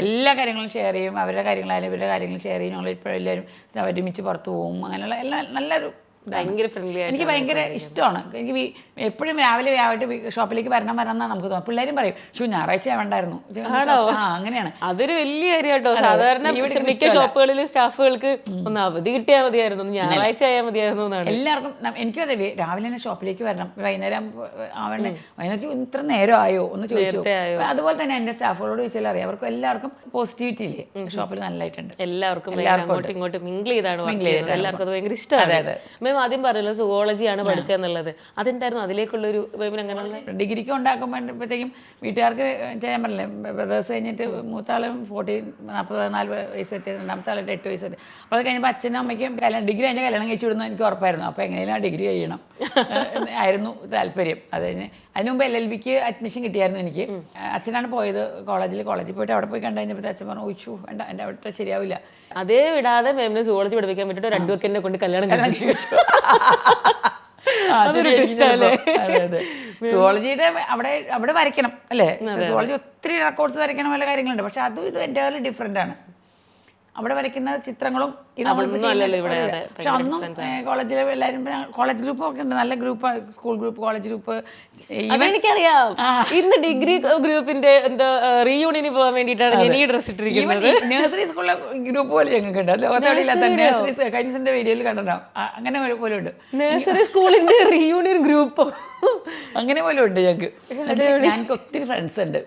എല്ലാ കാര്യങ്ങളും ഷെയർ ചെയ്യും, അവരുടെ കാര്യങ്ങളായാലും ഇവരുടെ കാര്യങ്ങളും ഷെയർ ചെയ്യും. ഞങ്ങൾ ഇപ്പോഴും എല്ലാവരും ഒരുമിച്ച് പുറത്ത് പോകും, അങ്ങനെയുള്ള എല്ലാം നല്ലൊരു ഭയങ്കര ഫ്രണ്ട്ലി ആയിട്ട് എനിക്ക് ഭയങ്കര ഇഷ്ടമാണ്. എനിക്ക് എപ്പോഴും രാവിലെ ആയിട്ട് ഷോപ്പിലേക്ക് വരണം എന്നാണ് നമുക്ക് തോന്നുന്നത്. പിള്ളേരും പറയും ഞായറാഴ്ച വേണ്ടായിരുന്നു. അങ്ങനെയാണ്. അതൊരു വലിയ കാര്യം കേട്ടോ. സാധാരണ മിക്ക ഷോപ്പുകളിലും സ്റ്റാഫുകൾക്ക് ഒന്ന് അവധി കിട്ടിയാൽ മതിയായിരുന്നു, ഞായറാഴ്ച ആയാൽ മതിയായിരുന്നു എന്നാണ് എല്ലാവർക്കും. എനിക്കും അതെ, രാവിലെ തന്നെ ഷോപ്പിലേക്ക് വരണം, വൈകുന്നേരം ആവണ്ടേ, വൈകുന്നേരം ഇത്ര നേരം ആയോ ഒന്ന് ചോദിച്ചു. അതുപോലെ തന്നെ എൻ്റെ സ്റ്റാഫുകളോട് ചോദിച്ചാൽ അറിയാം, അവർക്കും എല്ലാവർക്കും പോസിറ്റിവിറ്റി ഇല്ലേ ഷോപ്പിൽ നല്ലതായിട്ടുണ്ട്. എല്ലാവർക്കും അങ്ങോട്ടും ഇങ്ങോട്ടും മിങ്കിൾ ചെയ്താണ് എല്ലാവർക്കും അത് ഭയങ്കര ഇഷ്ടമാണ്. മാം ആദ്യം പറഞ്ഞല്ലോ സുവോളജിയാണ് പഠിച്ചതെന്നുള്ളത്, അതെന്തായിരുന്നു അതിലേക്കുള്ളൊരു അങ്ങനെയുള്ള ഡിഗ്രിക്ക് ഉണ്ടാക്കുമ്പോഴത്തേക്കും വീട്ടുകാർക്ക് ചെയ്യാൻ പറ്റില്ലേ, ബ്രദേഴ്സ് കഴിഞ്ഞിട്ട് മൂത്താളും 44 വയസ്സെത്തി, രണ്ടാമത്തെ ആളുടെ 8 വയസ്സെത്തി. അപ്പോൾ അത് കഴിഞ്ഞപ്പോൾ അച്ഛനും അമ്മയ്ക്കും ഡിഗ്രി കഴിഞ്ഞാൽ കല്യാണം കഴിച്ചു വിടുന്നത് എനിക്ക് ഉറപ്പായിരുന്നു. അപ്പോൾ എങ്ങനെയും ഡിഗ്രി കഴിയണം ആയിരുന്നു താല്പര്യം. അത് കഴിഞ്ഞ് അതിന് മുമ്പ് LLBക്ക് അഡ്മിഷൻ കിട്ടിയായിരുന്നു എനിക്ക്. അച്ഛനാണ് പോയത് കോളേജിൽ പോയിട്ട് അവിടെ പോയി കണ്ടു കഴിഞ്ഞപ്പോൾ അച്ഛൻ പറഞ്ഞു ഒഴിച്ചു വേണ്ട, എൻ്റെ അവിടെ ശരിയാവില്ല. അതേ വിടാതെ മാമിനെ സുവോളജി പഠിപ്പിക്കാൻ വേണ്ടിയിട്ട് ഒരു അഡ്വക്കേറ്റിനെ കൊണ്ട് കല്യാണം കഴിച്ചു. സുവോളജിയുടെ അവിടെ വരയ്ക്കണം അല്ലേ, സുവോളജി ഒത്തിരി റെക്കോർഡ്സ് വരയ്ക്കണം, പല കാര്യങ്ങളുണ്ട്. പക്ഷെ അതും ഇത് എൻ്റെ ഡിഫറെൻ്റ് ആണ്. അവിടെ വരയ്ക്കുന്ന ചിത്രങ്ങളും പക്ഷെ അന്നും കോളേജിലെ എല്ലാവരും കോളേജ് ഗ്രൂപ്പ് ഒക്കെ ഉണ്ട്, നല്ല group, school group, college group. എനിക്കറിയാം, ഇന്ന് ഡിഗ്രി ഗ്രൂപ്പിന്റെ എന്താ റീയൂണിയന് പോകാൻ വേണ്ടിയിട്ടാണ് ഞാൻ ഈ ഡ്രസ് ഇട്ടിരിക്കുന്നത്. നഴ്സറി സ്കൂളിലെ ഗ്രൂപ്പ് പോലെ ഞങ്ങൾക്ക് ഉണ്ട്. നഴ്സറി കഴിഞ്ഞ വീഡിയോയിൽ കണ്ടിട്ടുണ്ടാവും. അങ്ങനെ പോലും ഉണ്ട് നഴ്സറി സ്കൂളിന്റെ റീയൂണിയൻ ഗ്രൂപ്പ്, അങ്ങനെ പോലും ഉണ്ട് ഞങ്ങൾക്ക്. ഞങ്ങൾക്ക് ഒത്തിരി ഫ്രണ്ട്സ് ഉണ്ട്.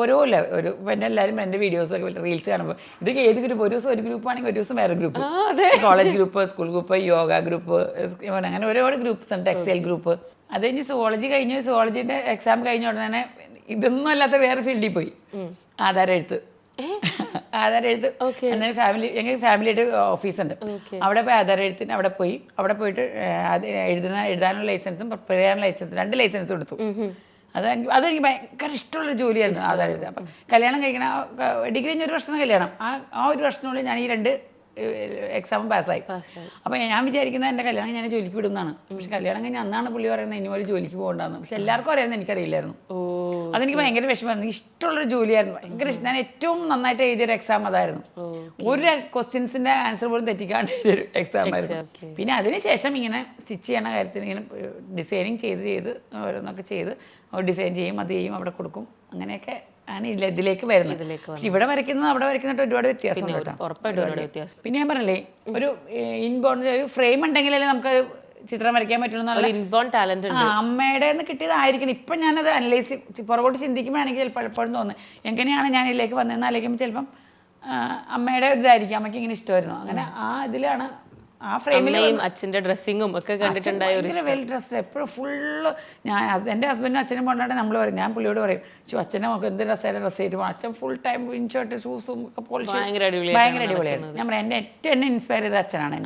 ഓരോ എൻ്റെ എല്ലാവരും എൻ്റെ വീഡിയോസൊക്കെ റീൽസ് കാണുമ്പോൾ ഇതൊക്കെ ഏത് ഗ്രൂപ്പ്, ഒരു ദിവസം ഒരു ഗ്രൂപ്പ് ആണെങ്കിൽ ഒരു ദിവസം വേറെ group, college group, school group, yoga group, അങ്ങനെ ഒരുപാട് ഗ്രൂപ്പ്സ് ഉണ്ട്, എക്സൽ ഗ്രൂപ്പ്. അത് കഴിഞ്ഞ് സുവോളജി കഴിഞ്ഞു. സുവോളജിൻ്റെ എക്സാം കഴിഞ്ഞ ഉടനെ തന്നെ ഇതൊന്നും അല്ലാത്ത വേറെ ഫീൽഡിൽ പോയി, ആധാരം എഴുത്ത്. എന്നാൽ ഞങ്ങൾക്ക് ഫാമിലിയായിട്ട് ഓഫീസുണ്ട്, അവിടെ പോയി ആധാരം എഴുത്തിന് അവിടെ പോയിട്ട് എഴുതാനുള്ള ലൈസൻസും പ്രിപ്പയർ ചെയ്യാനുള്ള ലൈസൻസും 2 ലൈസൻസും എടുത്തു. അതെനിക്ക് ഭയങ്കര ഇഷ്ടമുള്ള ജോലിയായിരുന്നു ആധാരം എഴുതുക. അപ്പം കല്യാണം കഴിക്കണ ഡിഗ്രി കഴിഞ്ഞ 1 വർഷം കല്യാണം, ആ 1 വർഷത്തിനുള്ളിൽ ഞാൻ ഈ 2 എക്സാമും പാസ്സായി. അപ്പോൾ ഞാൻ വിചാരിക്കുന്നത് എൻ്റെ കല്യാണം ഞാൻ ജോലിക്ക് വിടുന്നതാണ്. പക്ഷെ കല്യാണം കഴിഞ്ഞാൽ അന്നാണ് പുള്ളി പറയുന്നത് ഇനി ഒരു ജോലിക്ക് പോകണ്ടെന്ന്. പക്ഷെ എല്ലാവർക്കും അറിയാമെന്ന് എനിക്കറിയില്ലായിരുന്നു. അതെനിക്ക് ഭയങ്കര വിഷമമായിരുന്നു. ഇഷ്ടമുള്ളൊരു ജോലിയായിരുന്നു, ഭയങ്കര ഇഷ്ടം. ഞാൻ ഏറ്റവും നന്നായിട്ട് എഴുതിയൊരു എക്സാം അതായിരുന്നു. ഒരു ക്വസ്റ്റ്യൻസിൻ്റെ ആൻസർ പോലും തെറ്റിക്കാണ്ട് എഴുതിയൊരു എക്സാം ആയിരുന്നു. പിന്നെ അതിനുശേഷം ഇങ്ങനെ സ്റ്റിച്ച് ചെയ്യണ കാര്യത്തിൽ ഇങ്ങനെ ഡിസൈനിങ് ചെയ്ത് ഓരോന്നൊക്കെ ചെയ്ത് ഡിസൈൻ ചെയ്യും, അത് ചെയ്യും, അവിടെ കൊടുക്കും, അങ്ങനെയൊക്കെ ആണ് ഇതിലേക്ക് വരുന്നത്. ഇവിടെ വരയ്ക്കുന്നത് അവിടെ വരയ്ക്കുന്നതായിട്ട് ഒരുപാട് വ്യത്യാസം. പിന്നെ ഞാൻ പറഞ്ഞില്ലേ, ഒരു ഇൻബോൺ ഒരു ഫ്രെയിം ഉണ്ടെങ്കിലല്ലേ നമുക്ക് ചിത്രം വരയ്ക്കാൻ പറ്റുമെന്നുള്ള അമ്മയുടെ കിട്ടിയതായിരിക്കണം. ഇപ്പം ഞാനത് പുറകോട്ട് ചിന്തിക്കുമ്പോഴാണെങ്കിൽ ചിലപ്പോൾ പലപ്പോഴും തോന്നുന്നത് എങ്ങനെയാണ് ഞാൻ ഇതിലേക്ക് വന്നതെന്ന് ആലോചിക്കുമ്പോൾ ചിലപ്പം അമ്മയുടെ ഒരു ഇതായിരിക്കും, അമ്മയ്ക്ക് ഇങ്ങനെ ഇഷ്ടമായിരുന്നു. അങ്ങനെ ആ ഇതിലാണ് ആ ഫ്രെയിമിലും അച്ഛൻ്റെ ഡ്രസ്സിങ്ങും ഒക്കെ കണ്ടിട്ടുണ്ടായ ഒരു വെൽ ഡ്രസ്ഡ് എപ്പോഴും ഫുള്ള്. എൻ്റെ ഹസ്ബൻഡും അച്ഛനും കൊണ്ടാണ് നമ്മൾ പറയും, ഞാൻ പുള്ളിയോട് പറയും അച്ഛനെ നമുക്ക് എന്ത് ഡ്രസ്സായിട്ട് ഡ്രസ്സ് ചെയ്തിട്ട് പോകണം. അച്ഛൻ ഫുൾ ടൈം ഇൻഷർട്ട് ഷൂസും ഒക്കെ പോളിഷ് ഭയങ്കര അടിപൊളിയായിരുന്നു. ഞാൻ പറയാം എന്നെ ഇൻസ്പയർ ചെയ്ത അച്ഛനാണ്.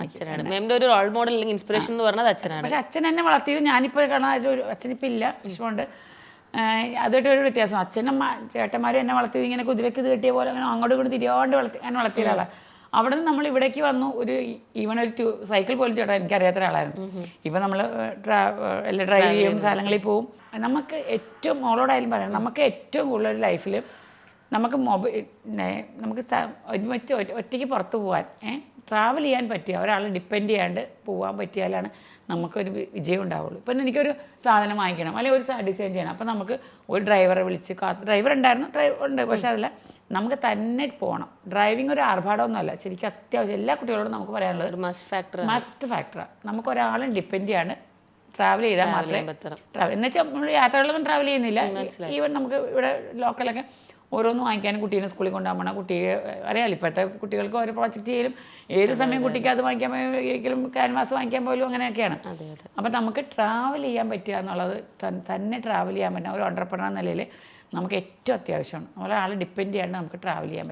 ഒരു റോൾ മോഡൽ അല്ലെങ്കിൽ ഇൻസ്പിറേഷൻ എന്ന് പറഞ്ഞത് അച്ഛനാണ്. പക്ഷെ അച്ഛൻ എന്നെ വളർത്തിയത് ഞാനിപ്പോൾ കാണാൻ അച്ഛനിപ്പോൾ ഇല്ല, ഇഷ്ടമുണ്ട്. അതായിട്ട് ഒരു വ്യത്യാസം. അച്ഛനും ചേട്ടന്മാരും എന്നെ വളർത്തിയത് ഇങ്ങനെ കുതിരക്ക് ഇത് കെട്ടിയ പോലെ അങ്ങനെ അങ്ങോട്ടും ഇങ്ങോട്ട് തിരിയാണ്ട് വളർത്തിയ ഒരാളാണ്. അവിടെ നിന്ന് നമ്മൾ ഇവിടേക്ക് വന്നു. ഈവൺ ഒരു സൈക്കിൾ പോലും ചേട്ടാ എനിക്കറിയാത്ത ഒരാളായിരുന്നു. ഇപ്പം നമ്മൾ എല്ലാം ഡ്രൈവ് ചെയ്യും, സ്ഥലങ്ങളിൽ പോവും. നമുക്ക് ഏറ്റവും മോളോടായാലും പറയാം, നമുക്ക് ഏറ്റവും കൂടുതൽ ലൈഫിൽ നമുക്ക് നമുക്ക് ഒരുമിച്ച് ഒറ്റയ്ക്ക് പുറത്ത് പോകാൻ ട്രാവൽ ചെയ്യാൻ പറ്റിയ ഒരാൾ ഡിപ്പെൻഡ് ചെയ്യാണ്ട് പോകാൻ പറ്റിയാലാണ് നമുക്കൊരു വിജയം ഉണ്ടാവുള്ളൂ. ഇപ്പം എനിക്കൊരു സാധനം വാങ്ങിക്കണം അല്ലെങ്കിൽ ഒരു ഡിസൈൻ ചെയ്യണം, അപ്പം നമുക്ക് ഒരു ഡ്രൈവറെ വിളിച്ച് ഡ്രൈവർ ഉണ്ട്, പക്ഷെ അതല്ല നമുക്ക് തന്നെ പോകണം. ഡ്രൈവിംഗ് ഒരു ആർഭാടമൊന്നുമല്ല, ശരിക്കും അത്യാവശ്യം എല്ലാ കുട്ടികളോടും നമുക്ക് പറയാനുള്ളത് ഒരു മസ്റ്റ് ഫാക്ടറാണ്. നമുക്കൊരാളും ഡിപ്പെൻഡ് ചെയ്യാണ്ട് ട്രാവൽ ചെയ്താൽ മാത്രമേ എന്ന് വെച്ചാൽ നമ്മൾ യാത്രകളൊന്നും ട്രാവൽ ചെയ്യുന്നില്ല. ഈവൻ നമുക്ക് ഇവിടെ ലോക്കലൊക്കെ ഓരോന്ന് വാങ്ങിക്കാനും കുട്ടീനെ സ്കൂളിൽ കൊണ്ടുപോകണം. കുട്ടിയെ അറിയാമല്ലോ ഇപ്പോഴത്തെ കുട്ടികൾക്ക് ഓരോ പ്രോജക്റ്റ് ചെയ്യലും ഏത് സമയം കുട്ടിക്ക് അത് വാങ്ങിക്കാൻ പോയെങ്കിലും ക്യാൻവാസ് വാങ്ങിക്കാൻ പോലും അങ്ങനെയൊക്കെയാണ്. അപ്പം നമുക്ക് ട്രാവൽ ചെയ്യാൻ പറ്റുക എന്നുള്ളത് തന്നെ ട്രാവൽ ചെയ്യാൻ പറ്റുന്ന ഒരു ഓണ്ടർപ്രണർ എന്ന നിലയിൽ നമുക്ക് ഏറ്റവും അത്യാവശ്യമാണ്. ഒരാൾ ഡിപ്പെൻഡ് ചെയ്യാണ്ട് നമുക്ക് ട്രാവൽ ചെയ്യാൻ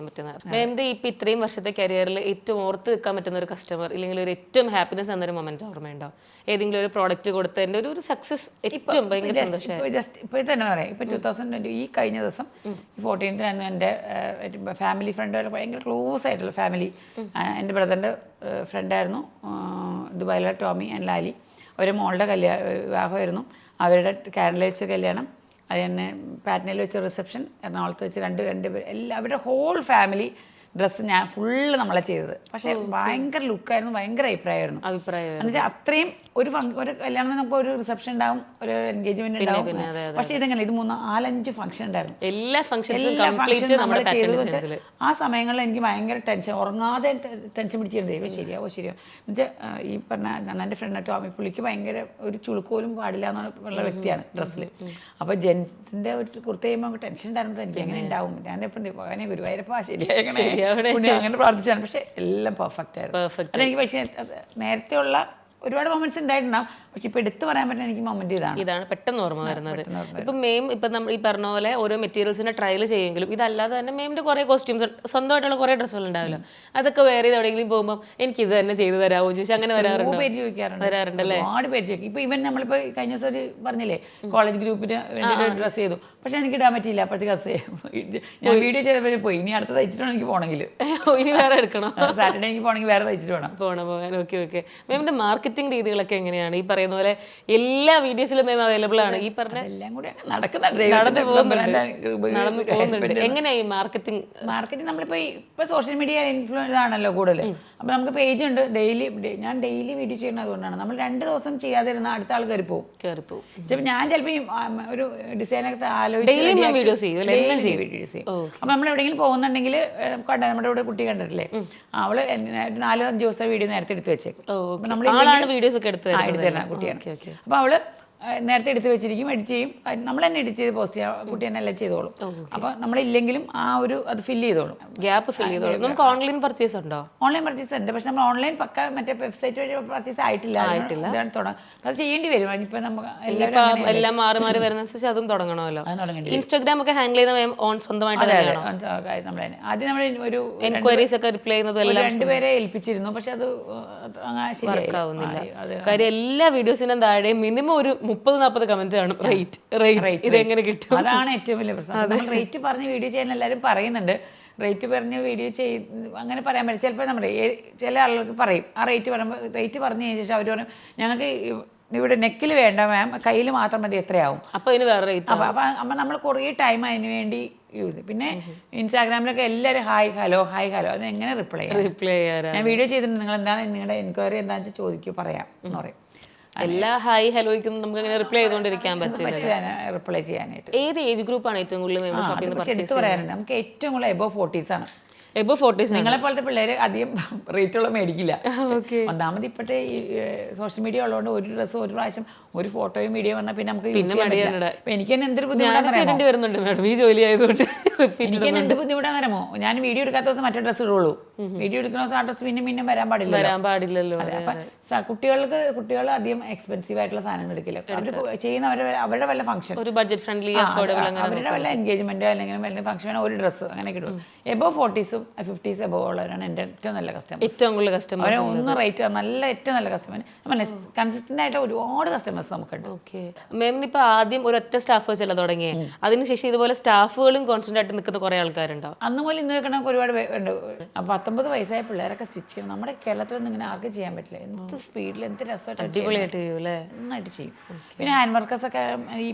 പറ്റുന്നത്. മാമിൻ്റെ ഇപ്പം ഇത്രയും വർഷത്തെ കരിയറിൽ ഏറ്റവും ഓർത്ത് വെക്കാൻ പറ്റുന്ന ഒരു കസ്റ്റമർ ഇല്ലെങ്കിൽ ഒരു ഏറ്റവും ഹാപ്പിനെസ് എന്നൊരു മൊമെന്റ് ഓർമ്മയുണ്ടോ? ഏതെങ്കിലും ഒരു പ്രോഡക്റ്റ് കൊടുത്തതിൻ്റെ ഒരു സക്സസ് ഏറ്റവും ഭയങ്കര സന്തോഷമായി? ജസ്റ്റ് ഇപ്പോൾ തന്നെ പറയാം, ഇപ്പോൾ 2020 ഈ കഴിഞ്ഞ ദിവസം 14th എൻ്റെ ഫാമിലി ഫ്രണ്ട് ഭയങ്കര ക്ലോസ് ആയിട്ടുള്ള ഫാമിലി, എൻ്റെ ബ്രദറിൻ്റെ ഫ്രണ്ടായിരുന്നു ദുബായിലെ ടോമി ആൻഡ് ലാലി. ഒരു മോളുടെ വിവാഹമായിരുന്നു. അവരുടെ കാനഡയിൽ വെച്ച് കല്യാണം, അത് തന്നെ പാറ്റ്നയിൽ വെച്ച് റിസപ്ഷൻ, എറണാകുളത്ത് വെച്ച് രണ്ട് പേര്, അവരുടെ ഹോൾ ഫാമിലി ഡ്രസ്സ് ഞാൻ ഫുള്ള് നമ്മളെ ചെയ്തത്. പക്ഷേ ഭയങ്കര ലുക്കായിരുന്നു, ഭയങ്കര അഭിപ്രായമായിരുന്നു. എന്ന് വെച്ചാൽ അത്രയും ഒരു കല്യാണം നമുക്ക് ഒരു റിസപ്ഷൻ ഉണ്ടാവും, ഒരു എൻഗേജ്മെന്റ് ഉണ്ടാവും. പക്ഷേ ഇതെങ്ങനെ ഇത് 4-5 ഫംഗ്ഷൻ ഉണ്ടായിരുന്നു. എല്ലാ ഫംഗ്ഷൻസും നമ്മൾ ചെയ്തത് ആ സമയങ്ങളിൽ എനിക്ക് ഭയങ്കര ടെൻഷൻ, ഉറങ്ങാതെ ടെൻഷൻ പിടിച്ചിരുന്നത്. ദൈവം ശരിയാവോ എന്നുവെച്ചാൽ ഈ പറഞ്ഞ എൻ്റെ ഫ്രണ്ട് ടോമി, പുള്ളിക്ക് ഭയങ്കര ഒരു ചുളുക്കോലും പാടില്ല എന്നുള്ള വ്യക്തിയാണ് ഡ്രസ്സിൽ. അപ്പോൾ ജെൻസിൻ്റെ ഒരു കുർത്ത ചെയ്യുമ്പോൾ നമുക്ക് ടെൻഷൻ ഉണ്ടായിരുന്നത് എനിക്ക് എങ്ങനെ ഉണ്ടാവും. ഞാൻ എപ്പോഴും ഭഗവാനെ ഗുരുവായൂരപ്പ ശരിയായ അങ്ങനെ പ്രാർത്ഥിച്ചാണ്. പക്ഷേ എല്ലാം പെർഫെക്റ്റ് ആയിരുന്നു. അതെനിക്ക് പക്ഷേ നേരത്തെ ഉള്ള ഒരുപാട് മൊമെന്റ്സ് ഉണ്ടായിട്ടുണ്ടാവും. പക്ഷെ ഇപ്പൊ എടുത്തു പറയാൻ പറ്റുന്ന എനിക്ക് മൊമെന്റ് ഇതാണ് പെട്ടെന്ന് ഓർമ്മ വരുന്നത്. ഇപ്പം മെയിം ഇപ്പം നമ്മൾ ഈ പറഞ്ഞ പോലെ ഓരോ മെറ്റീരിയൽസിനെ ട്രയൽ ചെയ്യുമെങ്കിലും ഇതല്ലാതെ തന്നെ മെയിമിന്റെ കുറേ കോസ്റ്റ്യൂംസ് സ്വന്തമായിട്ടുള്ള കുറേ ഡ്രസ്സുകൾ ഉണ്ടാവില്ല. അതൊക്കെ വേറെ എവിടെയെങ്കിലും പോകുമ്പോൾ എനിക്ക് ഇത് തന്നെ ചെയ്തു തരാമോ ചോദിച്ചാൽ അങ്ങനെ വരാറുണ്ട്. വരാറുണ്ടല്ലേ? ഒരുപാട് പേര് ചോദിക്കും. ഇപ്പൊ ഇവൻ നമ്മളിപ്പോ കഴിഞ്ഞ ദിവസം ഒരു പറഞ്ഞില്ലേ കോളേജ് ഗ്രൂപ്പിന് വേണ്ടിയിട്ട് ഡ്രസ്സ് ചെയ്തു. പക്ഷെ എനിക്ക് ഇടാൻ പറ്റിയില്ല. അപ്പോഴത്തേക്ക് ഞാൻ വീഡിയോ ചെയ്തപ്പോൾ പോയി. ഇനി അടുത്ത തയ്ച്ചിട്ട് വേണം എനിക്ക് പോകണമെങ്കിൽ, ഇനി വേറെ എടുക്കണം. സാറ്റർഡേ എനിക്ക് പോകണമെങ്കിൽ വേറെ തയ്ച്ചിട്ട് വേണം പോകാൻ. ഓക്കെ. മെയിമിന്റെ മാർക്കറ്റിംഗ് രീതികളൊക്കെ എങ്ങനെയാണ്? ഈ പറയുന്ന പോലെ എല്ലാ വീഡിയോസിലും മെയിം അവൈലബിൾ ആണ്. ഈ പറഞ്ഞ എല്ലാം കൂടെ നടന്നു പോകുന്നുണ്ട്. എങ്ങനെയാ ഈ മാർക്കറ്റിംഗ്? നമ്മളിപ്പോ സോഷ്യൽ മീഡിയ ഇൻഫ്ലുവൻസ് ആണല്ലോ കൂടുതൽ. അപ്പൊ നമുക്ക് പേജ് ഉണ്ട്. ഞാൻ ഡെയിലി വീഡിയോ ചെയ്യുന്നത് അതുകൊണ്ടാണ്. നമ്മൾ 2 ദിവസം ചെയ്യാതെ ഇരുന്ന അടുത്ത ആൾ കയറി പോകും. ചിലപ്പോൾ ഞാൻ ചിലപ്പോൾ ഒരു ഡിസൈനൊക്കെ ആലോചിച്ച് വീഡിയോസ് ചെയ്യും. അപ്പൊ നമ്മൾ എവിടെയെങ്കിലും പോകുന്നുണ്ടെങ്കിൽ നമ്മുടെ ഇവിടെ കുട്ടി കണ്ടിട്ടില്ലേ, അവള് 4-5 ദിവസത്തെ വീഡിയോ നേരത്തെ എടുത്ത് വെച്ചേക്കും. വീഡിയോസ് ഒക്കെ എടുത്ത് കുട്ടിയാണ്. അപ്പൊ അവള് നേരത്തെ എടുത്ത് വെച്ചിരിക്കും, എഡിറ്റ് ചെയ്യും. നമ്മൾ തന്നെ എഡിറ്റ് ചെയ്ത് പോസ്റ്റ് ചെയ്യാം. കുട്ടി തന്നെ എല്ലാം ചെയ്തോളും. അപ്പൊ നമ്മളില്ലെങ്കിലും ആ ഒരു അത് ഫില്ല് ചെയ്തോളും, ഗ്യാപ്പ് ഫില്ല് ചെയ്തോളും. നമുക്ക് ഓൺലൈൻ പർച്ചേസ് ഉണ്ടോ? ഓൺലൈൻ പർച്ചേസ് ഉണ്ട്. പക്ഷെ നമ്മൾ ഓൺലൈൻ പക്ക മറ്റേ വെബ്സൈറ്റ് വഴി പർച്ചേസ് ആയിട്ടില്ല. അത് ചെയ്യേണ്ടി വരും. ഇപ്പൊ നമുക്ക് എല്ലാം മാറി മാറി വരുന്നതനുസരിച്ച് അതും തുടങ്ങണമല്ലോ. ഇൻസ്റ്റാഗ്രാം ഒക്കെ ഹാൻഡിൽ ചെയ്യുന്ന സ്വന്തമായിട്ട് ആദ്യം നമ്മൾ ഒരു എൻക്വയറീസ് ഒക്കെ റിപ്ലൈ ചെയ്യുന്നത് 2 പേരെ ഏൽപ്പിച്ചിരുന്നു. പക്ഷെ അത് ശരിയാവുന്നില്ല. കാര്യം എല്ലാ വീഡിയോസിനും താഴെ മിനിമം ഒരു 30-40 കമന്റ് ആണ് റേറ്റ് ഇതെങ്ങനെ കിട്ടും? അതാണ് ഏറ്റവും വലിയ പ്രശ്നം. നമ്മൾ റേറ്റ് പറഞ്ഞ് വീഡിയോ ചെയ്യാൻ എല്ലാവരും പറയുന്നുണ്ട്. റേറ്റ് പറഞ്ഞ് വീഡിയോ അങ്ങനെ പറയാൻ പറ്റും. ചിലപ്പോൾ നമ്മുടെ ചില ആളുകൾക്ക് പറയും, ആ റേറ്റ് പറയുമ്പോൾ റേറ്റ് പറഞ്ഞു കഴിഞ്ഞ ശേഷം അവർ പറയും ഞങ്ങൾക്ക് ഇവിടെ നെക്കിൽ വേണ്ട മാം, കയ്യിൽ മാത്രം മതി, എത്രയാവും? അപ്പോൾ ഇതിന് വേറെ റേറ്റ്. അപ്പം നമ്മൾ കുറേ ടൈം അതിന് വേണ്ടി യൂസ് ചെയ്യും. പിന്നെ ഇൻസ്റ്റാഗ്രാമിലൊക്കെ എല്ലാവരും ഹായ് ഹലോ അത് എങ്ങനെ റിപ്ലൈ ചെയ്യാം? ഞാൻ വീഡിയോ ചെയ്തിട്ടുണ്ട്, നിങ്ങൾ എന്താണ് നിങ്ങളുടെ എൻക്വയറി എന്താണെന്ന് വെച്ചാൽ ചോദിക്കൂ, പറയാം എന്ന് പറയും. എല്ലാ ഹായ് ഹലോയ്ക്കും നമുക്ക് അങ്ങനെ റിപ്ലൈ ചെയ്തുകൊണ്ടിരിക്കാൻ പറ്റില്ല. റിപ്ലൈ ചെയ്യാനായിട്ട് ഏത് ഏജ് ഗ്രൂപ്പാണ് ഏറ്റവും കൂടുതൽ എടുത്ത് പറയാനുണ്ട്? നമുക്ക് ഏറ്റവും കൂടുതൽ എബോവ് 40s ആണ്. Above 40s. നിങ്ങളെ പോലത്തെ പിള്ളേര് അധികം റേറ്റുള്ള മേടിക്കില്ല. ഒന്നാമത് ഇപ്പോഴത്തെ ഈ സോഷ്യൽ മീഡിയ ഉള്ളതുകൊണ്ട് ഒരു ഡ്രസ്സ് ഒരു പ്രാവശ്യം ഒരു ഫോട്ടോയും വീഡിയോ വന്നാൽ പിന്നെ നമുക്ക് എനിക്ക് തന്നെ എന്തൊരു ബുദ്ധിമുട്ടാണെന്ന് വരുന്നുണ്ട് മാഡം ഈ ജോലി ആയതുകൊണ്ട്. എനിക്ക് തന്നെ എന്ത് ബുദ്ധിമുട്ടാണെന്നറിയാമോ? ഞാൻ വീഡിയോ എടുക്കാത്ത ദിവസം മറ്റേ ഡ്രസ്സ് ഇടുള്ളൂ. വീഡിയോ എടുക്കുന്ന ദിവസം ആ ഡ്രസ്സ് പിന്നെ വരാൻ പാടില്ലല്ലോ. കുട്ടികൾ അധികം എക്സ്പെൻസീവ് ആയിട്ടുള്ള സാധനങ്ങൾ എടുക്കില്ല. അവർ ചെയ്യുന്ന അവരുടെ വല്ല ഫംഗ്ഷൻ, ഒരു ബഡ്ജറ്റ് ഫ്രണ്ട്ലി അവരുടെ വല്ല എൻഗേജ്മെന്റ് അല്ലെങ്കിൽ വല്ല ഫംഗ്ഷൻ ഒരു ഡ്രസ്സ് അങ്ങനെ കിട്ടും. എബോവ് 40s 50s എബോവ് ഉള്ളവരാണ് എൻ്റെ ഏറ്റവും നല്ല കസ്റ്റമർ. ഏറ്റവും കൂടുതൽ കസ്റ്റമർ അവരെ ഒന്നും റേറ്റ് ഏറ്റവും നല്ല കസ്റ്റമർ. കൺസിസ്റ്റന്റ് ആയിട്ട് ഒരുപാട് കസ്റ്റമേഴ്സ് നമുക്കുണ്ട്. ഓക്കെ മാമിന് ഇപ്പോൾ ആദ്യം ഒരൊറ്റ സ്റ്റാഫ് വെച്ചല്ല തുടങ്ങിയത്, അതിനുശേഷം ഇതുപോലെ സ്റ്റാഫുകളും കോൺസ്റ്റന്റ് ആയിട്ട് നിൽക്കുന്ന കുറേ ആൾക്കാരുണ്ടോ? അന്ന് മുതൽ ഇന്ന് വെക്കണ ഒരുപാട് ഉണ്ട്. 19 വയസ്സായ പിള്ളേരൊക്കെ സ്റ്റിച്ച് ചെയ്യണം. നമ്മുടെ കേരളത്തിലൊന്നും ഇങ്ങനെ ആർക്കും ചെയ്യാൻ പറ്റില്ല. എന്ത് സ്പീഡിൽ എന്ത് രസമായിട്ട് അടിപൊളിയായിട്ട് ചെയ്യും അല്ലേ? നന്നായിട്ട് ചെയ്യും. പിന്നെ ഹാൻഡ് വർക്കേഴ്സൊക്കെ